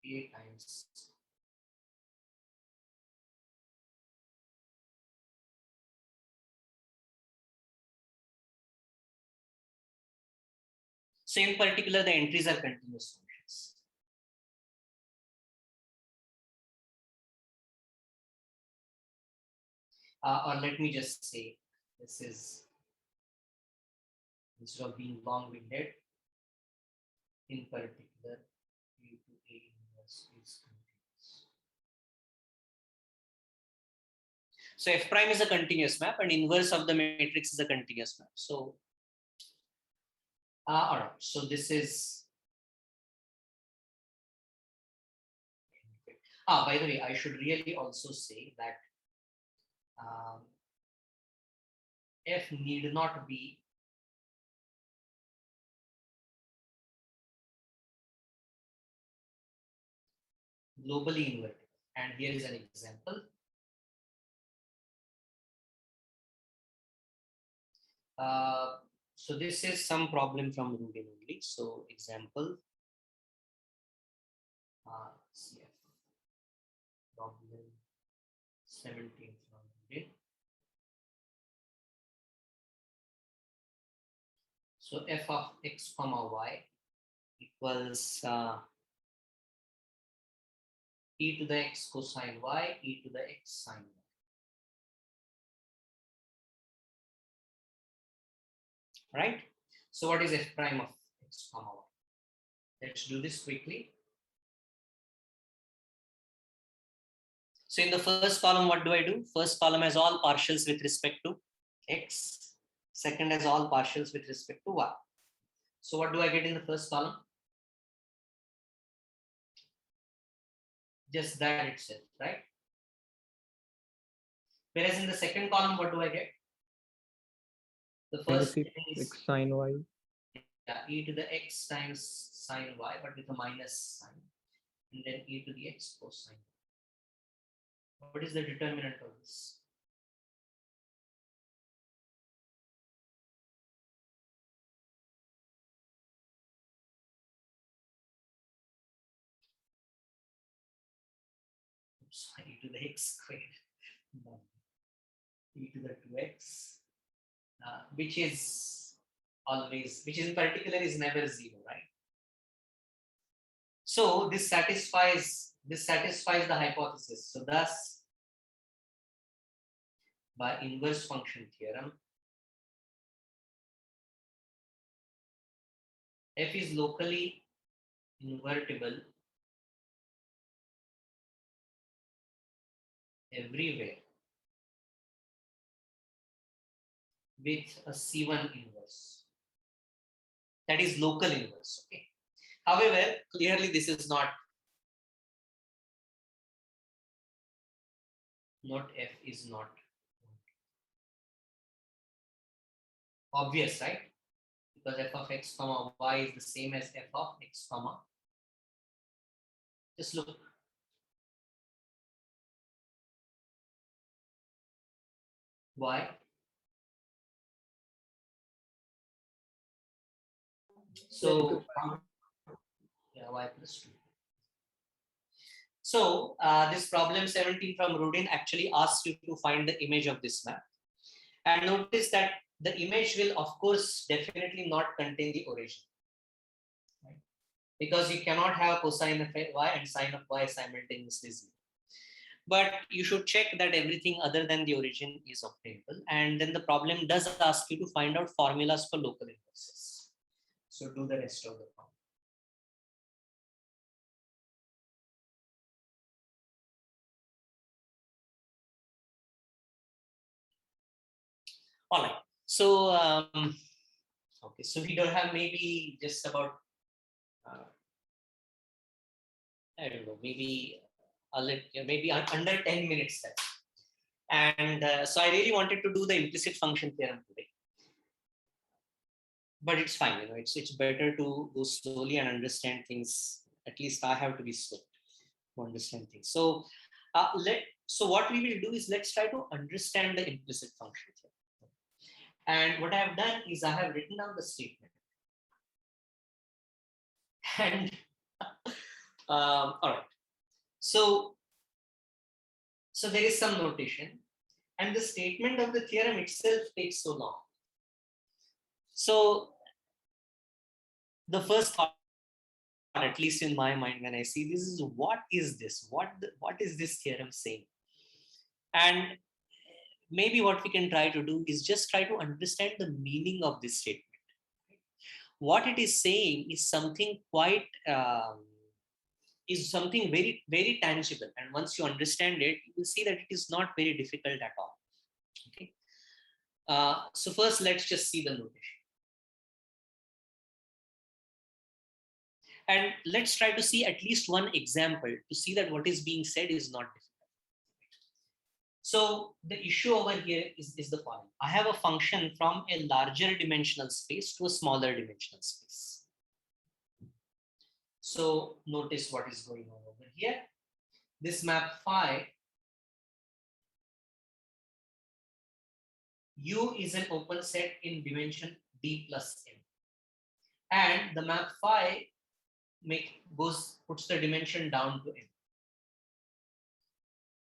A times so in particular the entries are continuous functions. Or let me just say, this is, instead of being long-winded, in particular, A to A inverse is continuous. So f prime is a continuous map and inverse of the matrix is a continuous map. So, all right, so this is, by the way, I should really also say that f need not be globally invertible. And here is an example. So this is some problem from Rubin only. So example, CF problem 17 from Rubin. So f of x comma y equals e to the x cosine y, e to the x sine y. Right? So what is f prime of x comma y? Let's do this quickly. So in the first column, what do I do? First column has all partials with respect to x. Second has all partials with respect to y. So what do I get in the first column? Just that itself, right? Whereas in the second column, what do I get? The first thing is x sine y. E to the x times sine y, but with a minus sign, and then e to the x cosine. What is the determinant of this? e to the x squared, e to the 2x, which is always, which in particular is never 0, right? So this satisfies the hypothesis. So thus, by inverse function theorem, f is locally invertible everywhere with a C1 inverse. That is local inverse. Okay. However, clearly this is not f is not obvious, right? Because f of x comma y is the same as f of x comma. Just look. Y. So yeah, y plus 2. So this problem 17 from Rudin actually asks you to find the image of this map. And notice that the image will, of course, definitely not contain the origin. Right? Because you cannot have cosine of y and sine of y simultaneously 0. But you should check that everything other than the origin is obtainable. And then the problem does ask you to find out formulas for local inverses. So do the rest of the problem. All right. So, okay. So we don't have maybe just about, I don't know, maybe maybe under 10 minutes left. And so I really wanted to do the implicit function theorem today. But it's fine, you know, it's better to go slowly and understand things. At least I have to be slow to understand things. So so what we will do is let's try to understand the implicit function theorem. And what I have done is I have written down the statement. And all right. So there is some notation, and the statement of the theorem itself takes so long. So the first thought, at least in my mind, when I see this is, what is this? What is this theorem saying? And maybe what we can try to do is just try to understand the meaning of this statement. What it is saying is something quite is something very, very tangible. And once you understand it, you will see that it is not very difficult at all. Okay. So first, let's just see the notation. And let's try to see at least one example to see that what is being said is not difficult. So the issue over here is the following. I have a function from a larger dimensional space to a smaller dimensional space. So notice what is going on over here. This map phi U is an open set in dimension d plus m. And the map phi puts the dimension down to m.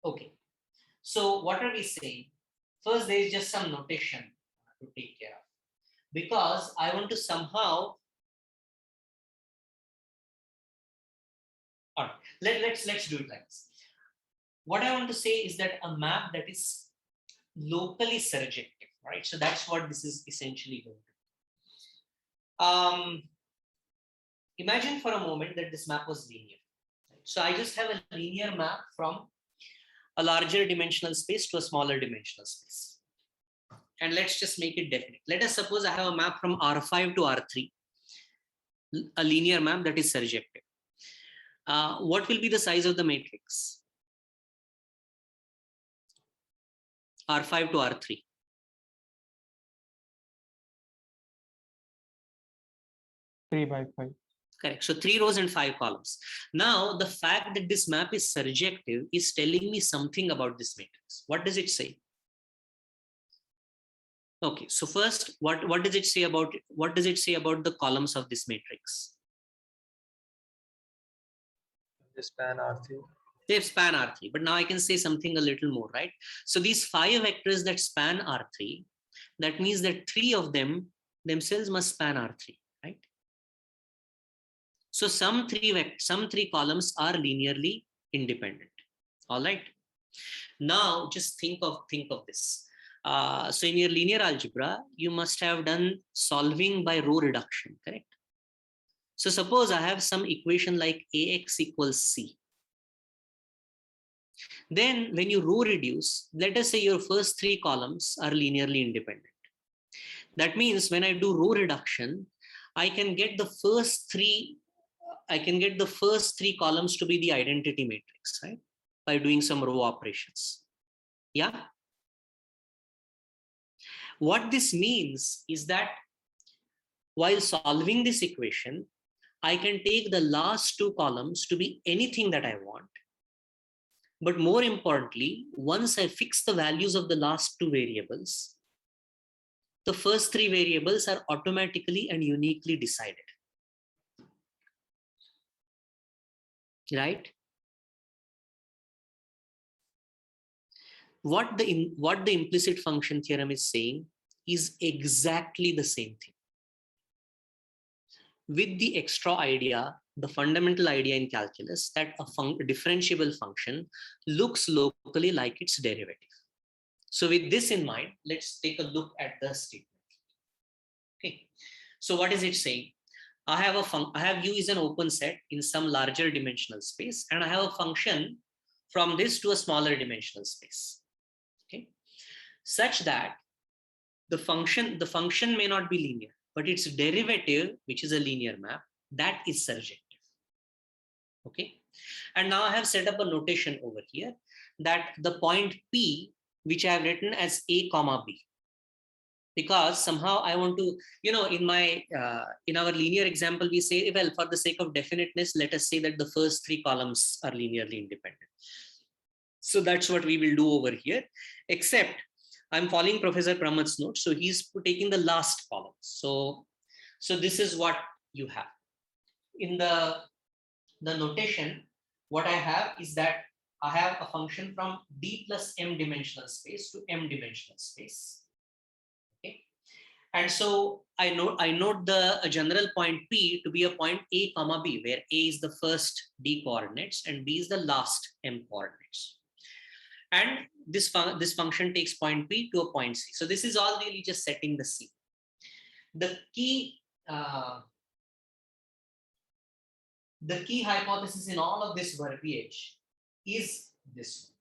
Okay. So what are we saying? First, there is just some notation to take care of. Because I want to somehow, all right, let's do it like this. What I want to say is that a map that is locally surjective, right? So that's what this is essentially going to be. Imagine for a moment that this map was linear. Right? So I just have a linear map from a larger dimensional space to a smaller dimensional space. And let's just make it definite. Let us suppose I have a map from R5 to R3, a linear map that is surjective. What will be the size of the matrix? R5 to R3. Three by 5. Correct. So 3 rows and 5 columns. Now, the fact that this map is surjective is telling me something about this matrix. What does it say? Okay. So first, what does it say about the columns of this matrix? The span R3. They span R3, but now I can say something a little more, right? So these 5 vectors that span R3, that means that 3 of them themselves must span R3, right? So some three columns are linearly independent. All right. Now just think of this. So in your linear algebra, you must have done solving by row reduction, correct? So suppose I have some equation like AX equals C. Then when you row reduce, let us say your first 3 columns are linearly independent. That means when I do row reduction, I can get the first three columns to be the identity matrix, right? By doing some row operations. Yeah. What this means is that while solving this equation, I can take the last 2 columns to be anything that I want. But more importantly, once I fix the values of the last 2 variables, the first 3 variables are automatically and uniquely decided. Right? What the implicit function theorem is saying is exactly the same thing. With the extra idea, the fundamental idea in calculus that a differentiable function looks locally like its derivative. So with this in mind, let's take a look at the statement. Okay. So what is it saying? I have U is an open set in some larger dimensional space, and I have a function from this to a smaller dimensional space. Okay. Such that the function may not be linear, but its derivative, which is a linear map, that is surjective. Okay. And now I have set up a notation over here that the point P, which I have written as A comma B, because somehow I want to, in our linear example, we say, well, for the sake of definiteness, let us say that the first 3 columns are linearly independent. So that's what we will do over here, except I'm following Professor Pramad's notes. So he's taking the last column. So this is what you have. In the notation, what I have is that I have a function from D plus M dimensional space to M dimensional space. Okay. And so I note the general point P to be a point A comma B, where A is the first D coordinates and B is the last M coordinates. And this function takes point P to a point C. So this is all really just setting the scene. The key hypothesis in all of this verbiage is this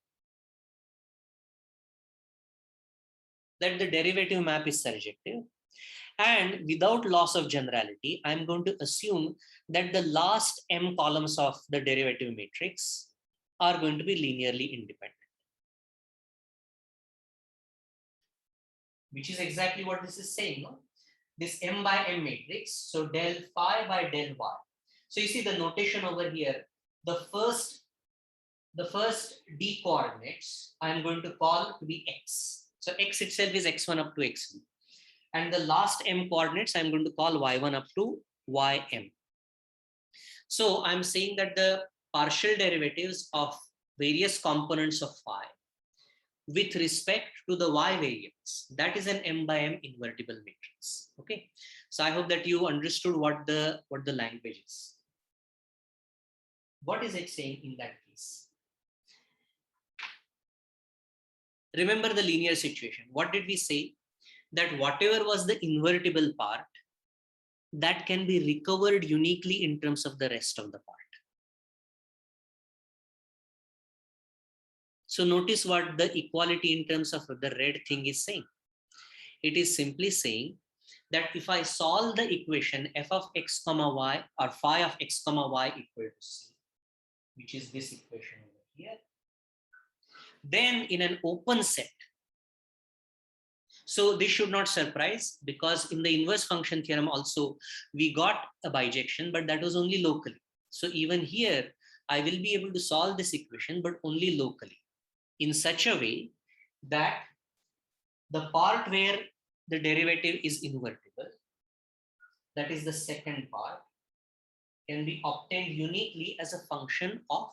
one, that the derivative map is surjective. And without loss of generality, I'm going to assume that the last M columns of the derivative matrix are going to be linearly independent. Which is exactly what this is saying. No? This M by M matrix, so del phi by del y. So you see the notation over here, the first D coordinates I'm going to call to be X. So X itself is X1 up to Xn. And the last M coordinates I'm going to call Y1 up to Ym. So I'm saying that the partial derivatives of various components of phi with respect to the y variables, that is an M by M invertible matrix. Okay. So I hope that you understood what the language is. What is it saying in that case? Remember the linear situation. What did we say? That whatever was the invertible part, that can be recovered uniquely in terms of the rest of the part. So notice what the equality in terms of the red thing is saying. It is simply saying that if I solve the equation f of x comma y or phi of x comma y equal to c, which is this equation over here, then in an open set, so this should not surprise, because in the inverse function theorem also we got a bijection, but that was only locally. So even here I will be able to solve this equation, but only locally, in such a way that the part where the derivative is invertible, that is the second part, can be obtained uniquely as a function of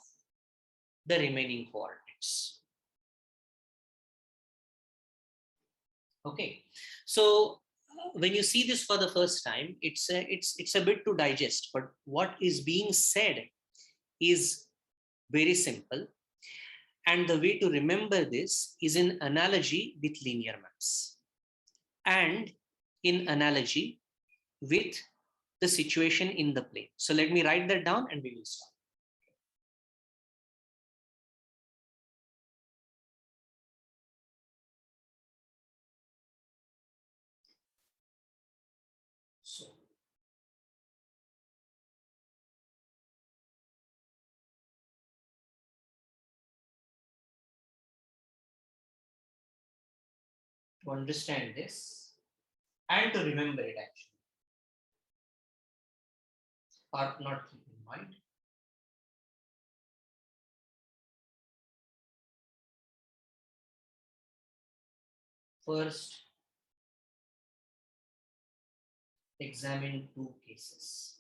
the remaining coordinates. Okay, so when you see this for the first time, it's a bit to digest, but what is being said is very simple. And the way to remember this is in analogy with linear maps and in analogy with the situation in the plane. So let me write that down and we will start. So to understand this and to remember it actually, or not keep in mind, first examine two cases.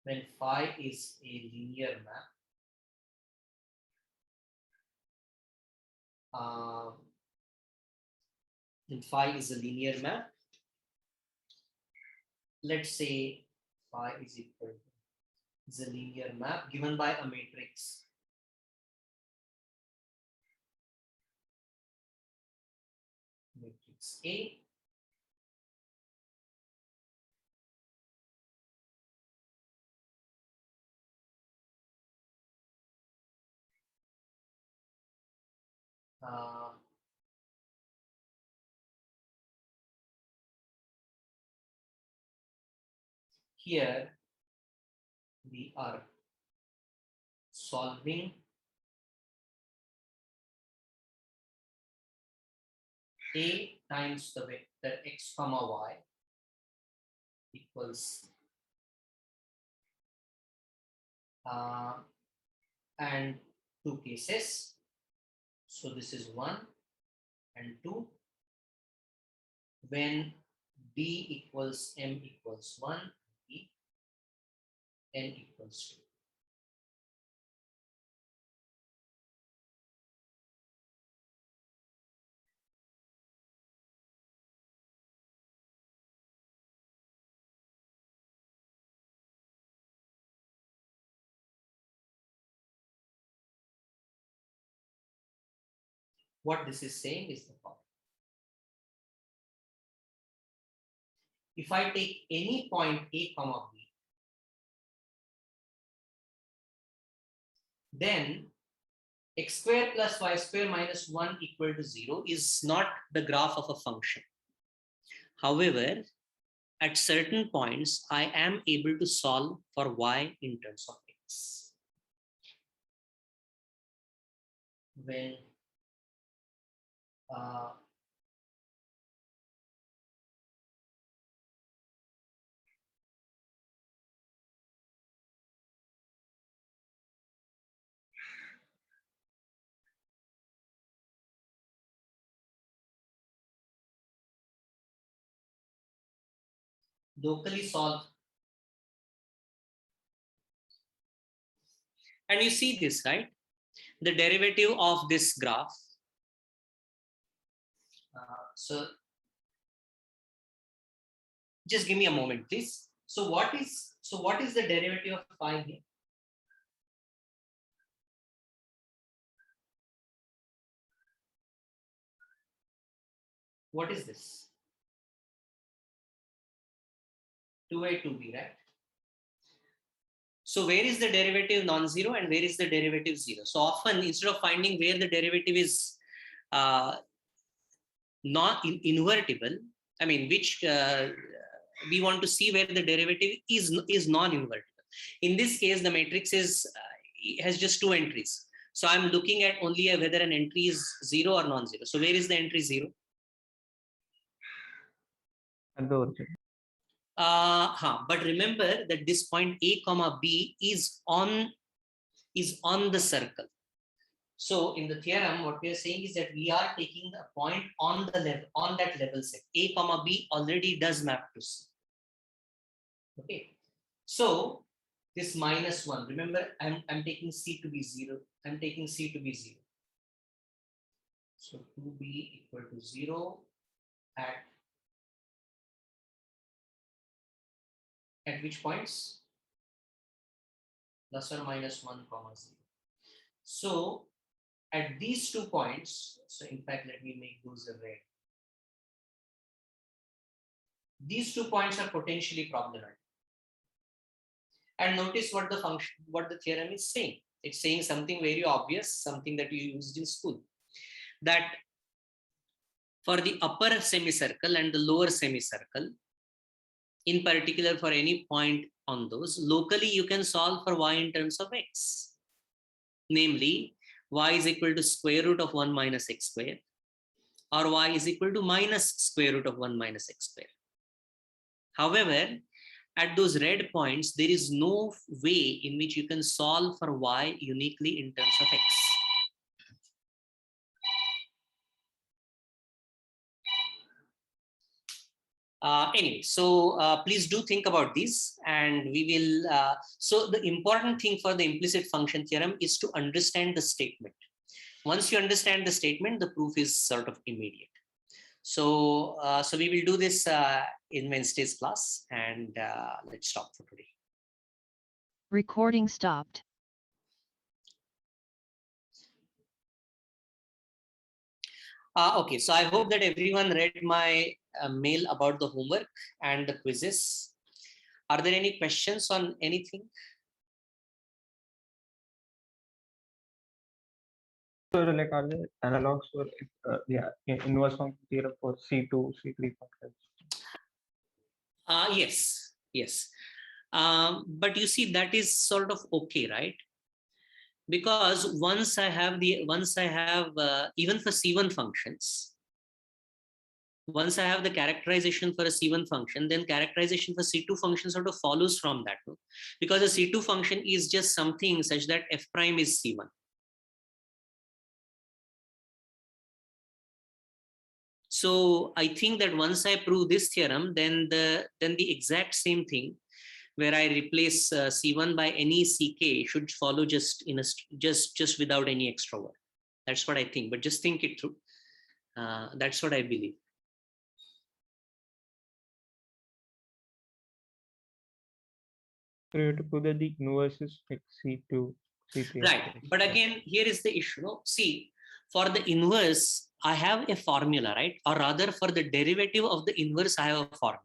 When phi is a linear map, and phi is a linear map, let's say phi is equal to is a linear map given by a matrix A, uh, here we are solving A times the vector x comma y equals and two cases. So this is 1 and 2. When b equals m equals 1, b n equals 2. What this is saying is the following. If I take any point a comma b, then x square plus y square minus 1 equal to 0 is not the graph of a function. However, at certain points, I am able to solve for y in terms of x. When locally solve, and you see this, right? The derivative of this graph. So just give me a moment, please. So what is the derivative of phi here? What is this? 2a, 2b, right? So where is the derivative non-zero and where is the derivative 0? So often, instead of finding where the derivative is not invertible, I mean, which we want to see where the derivative is non-invertible. In this case, the matrix has just two entries. So I'm looking at only whether an entry is 0 or non-zero. So where is the entry 0? At the origin. But remember that this point a comma b is on the circle. So in the theorem, what we are saying is that we are taking a point on the level, on that level set. A comma b already does map to C. Okay. So this minus 1, remember, I'm taking C to be 0. I'm taking C to be 0. So 2b equal to 0 at which points? Plus or minus 1 comma 0. So at these 2 points, so in fact, let me make those red. These 2 points are potentially problematic. And notice what the function, what the theorem is saying. It's saying something very obvious, something that you used in school. That for the upper semicircle and the lower semicircle, in particular for any point on those, locally you can solve for y in terms of x. Namely, y is equal to square root of 1 minus x square, or y is equal to minus square root of 1 minus x square. However, at those red points, there is no way in which you can solve for y uniquely in terms of x. Anyway, so please do think about these, and we will. So the important thing for the implicit function theorem is to understand the statement. Once you understand the statement, the proof is sort of immediate. So, so we will do this in Wednesday's class, and let's stop for today. Recording stopped. Okay, so I hope that everyone read my mail about the homework and the quizzes. Are there any questions on anything? So, like, are there analogs for inverse function theorem for C2, C3 functions? Yes, yes. But you see, that is sort of okay, right? Because once I have even for C1 functions, once I have the characterization for a C1 function, then characterization for C2 function sort of follows from that, no? Because a C2 function is just something such that f prime is C1. So I think that once I prove this theorem, then the exact same thing, where I replace C1 by any CK, should follow just in a just without any extra work. That's what I think. But just think it through. That's what I believe. So you have to prove that the inverse is like C2, C3. Right. But again, here is the issue. No? See, for the inverse, I have a formula, right? Or rather, for the derivative of the inverse, I have a formula.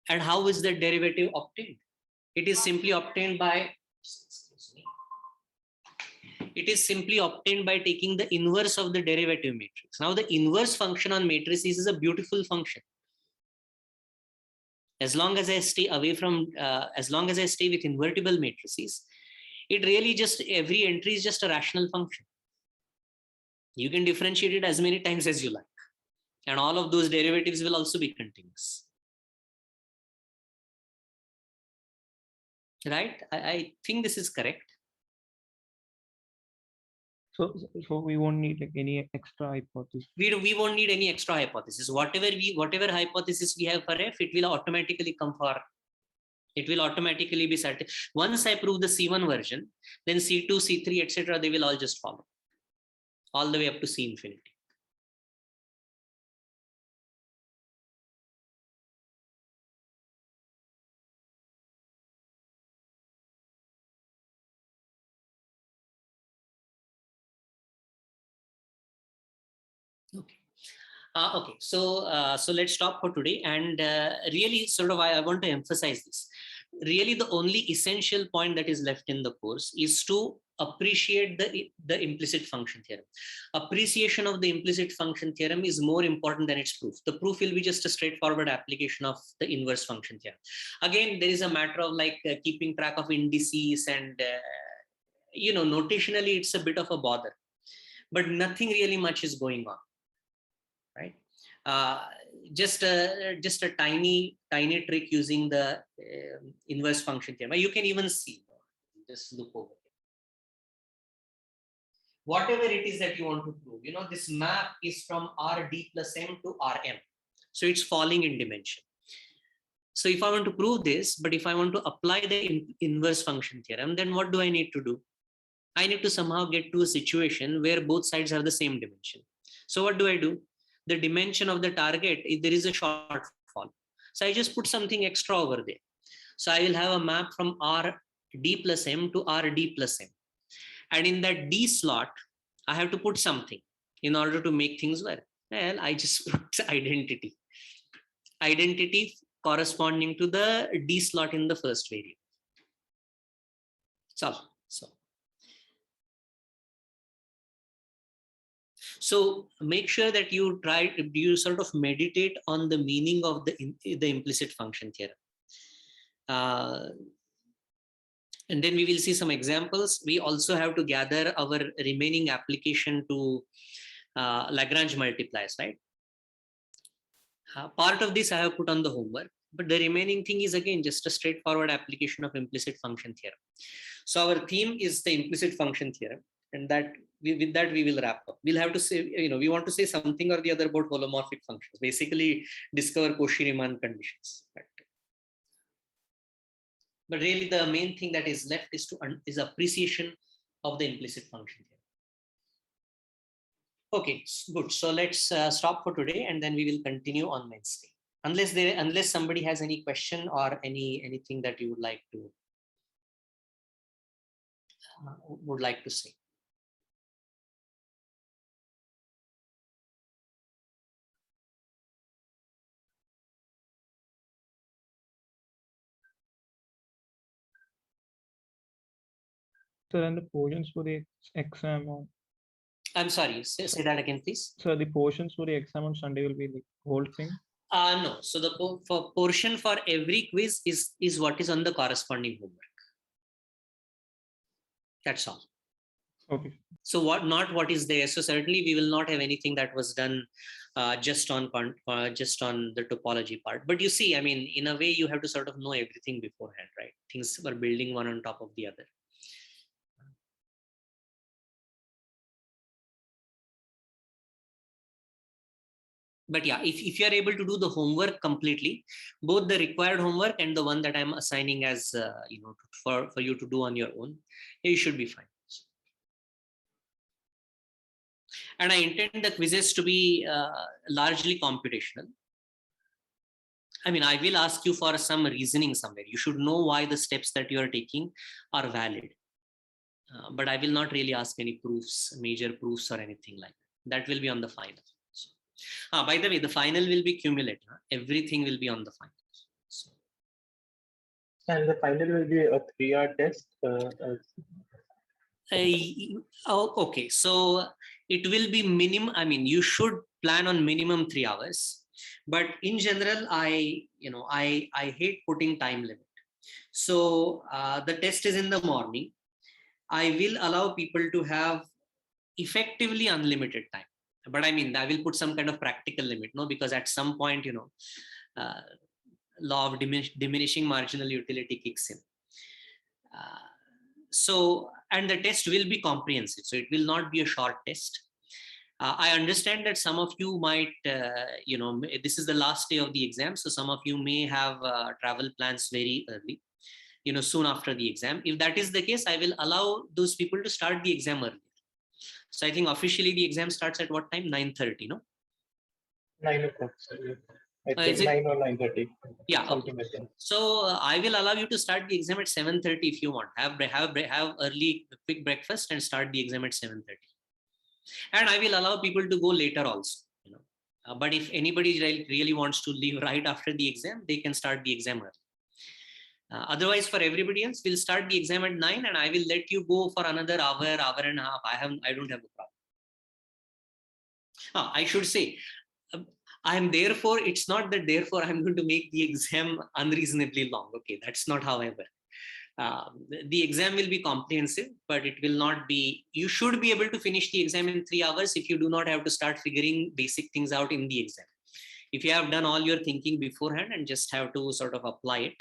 And how is the derivative obtained? It is simply obtained by, it is simply obtained by taking the inverse of the derivative matrix. Now, the inverse function on matrices is a beautiful function. As long as I stay away from, as long as I stay with invertible matrices, it really just, every entry is just a rational function. You can differentiate it as many times as you like. And all of those derivatives will also be continuous. Right? I think this is correct. So we won't need like any extra hypothesis. We won't need any extra hypothesis. Whatever hypothesis we have for f, it will automatically come for. It will automatically be certain. Once I prove the C1 version, then C2, C3, etc., they will all just follow, all the way up to C infinity. Okay. Okay, so let's stop for today, and really sort of I want to emphasize this. Really, the only essential point that is left in the course is to appreciate the implicit function theorem. Appreciation of the implicit function theorem is more important than its proof. The proof will be just a straightforward application of the inverse function theorem. Again, there is a matter of like keeping track of indices, and notationally it's a bit of a bother, but nothing really much is going on. Right, just a tiny trick using the inverse function theorem. You can even see. Just look over here. Whatever it is that you want to prove, this map is from Rd plus M to Rm, so it's falling in dimension. So if I want to prove this, but if I want to apply the inverse function theorem, then what do I need to do? I need to somehow get to a situation where both sides have the same dimension. So what do I do? The dimension of the target, if there is a shortfall. So I just put something extra over there. So I will have a map from RD plus M to RD plus M. And in that D slot, I have to put something in order to make things work. Well, I just put identity. Identity corresponding to the D slot in the first variable. So make sure that you sort of meditate on the meaning of the implicit function theorem. And then we will see some examples. We also have to gather our remaining application to Lagrange multipliers, right? Part of this I have put on the homework, but the remaining thing is again just a straightforward application of implicit function theorem. So our theme is the implicit function theorem, and with that we will wrap up. We'll have to say, we want to say something or the other about holomorphic functions, basically discover Cauchy-Riemann conditions. But really the main thing that is left is appreciation of the implicit function theorem. Okay, good. So let's stop for today, and then we will continue on Wednesday. Unless somebody has any question or anything that you would like to say. So then the portions for the exam on. I'm sorry, say that again, please. So the portions for the exam on Sunday will be the whole thing? No. So the portion for every quiz is what is on the corresponding homework. That's all. Okay. So what is there? So certainly we will not have anything that was done just on the topology part. But you see, I mean, in a way, you have to sort of know everything beforehand, right? Things were building one on top of the other. But yeah, if you are able to do the homework completely, both the required homework and the one that I'm assigning as for you to do on your own, you should be fine. And I intend the quizzes to be largely computational. I mean, I will ask you for some reasoning somewhere. You should know why the steps that you are taking are valid. But I will not really ask any proofs, major proofs or anything like that. That will be on the final. So, by the way, the final will be cumulative. Everything will be on the final. So. And the final will be a 3-hour test. Okay, so it will be minimum. I mean, you should plan on minimum 3 hours. But in general, I hate putting time limit. So the test is in the morning. I will allow people to have effectively unlimited time. But I mean, I will put some kind of practical limit, because at some point, law of diminishing marginal utility kicks in. And the test will be comprehensive. So it will not be a short test. I understand that some of you might, this is the last day of the exam. So some of you may have travel plans very early, soon after the exam. If that is the case, I will allow those people to start the exam earlier. So I think officially the exam starts at what time? 9:30, no? 9 o'clock. I think 9 or 9:30. Yeah. Something like that. So I will allow you to start the exam at 7:30 if you want. Have early quick breakfast and start the exam at 7:30. And I will allow people to go later also. But if anybody really wants to leave right after the exam, they can start the exam early. Otherwise, for everybody else, we'll start the exam at 9, and I will let you go for another hour and a half. I don't have a problem. I should say, therefore, it's not that therefore I'm going to make the exam unreasonably long. Okay, that's not how I work. The exam will be comprehensive, but it will not be, you should be able to finish the exam in 3 hours if you do not have to start figuring basic things out in the exam. If you have done all your thinking beforehand and just have to sort of apply it,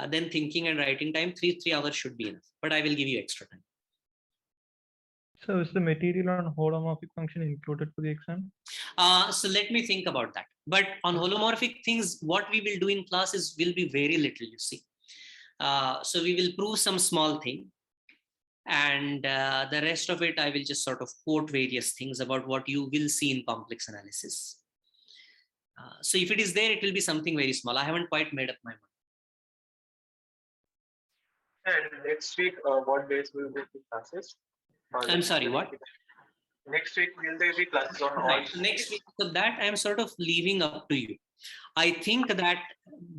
then thinking and writing time, 3 hours should be enough, but I will give you extra time. So is the material on holomorphic function included for the exam? So let me think about that. But on holomorphic things, what we will do in class will be very little, you see. So we will prove some small thing, and the rest of it I will just sort of quote various things about what you will see in complex analysis. So if it is there, it will be something very small. I haven't quite made up my mind. And next week, what days will there be classes? I'm sorry, what? Next week, will there be classes on all? Right. Next week, so that I'm sort of leaving up to you. I think that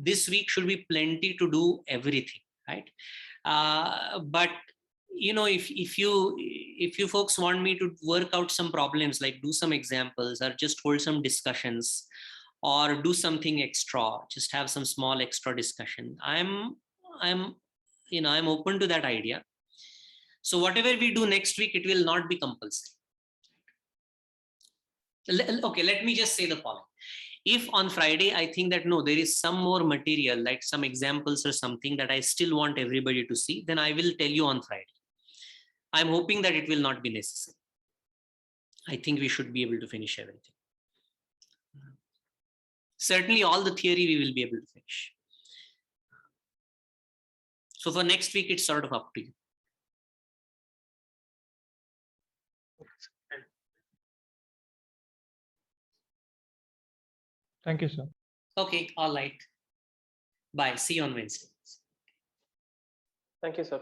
this week should be plenty to do everything, right? But if you folks want me to work out some problems, like do some examples or just hold some discussions or do something extra, just have some small extra discussion, I'm open to that idea. So whatever we do next week, it will not be compulsory. Okay, let me just say the following. If on Friday I think that no, there is some more material, like some examples or something that I still want everybody to see, then I will tell you on Friday. I'm hoping that it will not be necessary. I think we should be able to finish everything. Certainly all the theory we will be able to finish. So for next week, it's sort of up to you. Thank you, sir. Okay, all right. Bye. See you on Wednesday. Thank you, sir.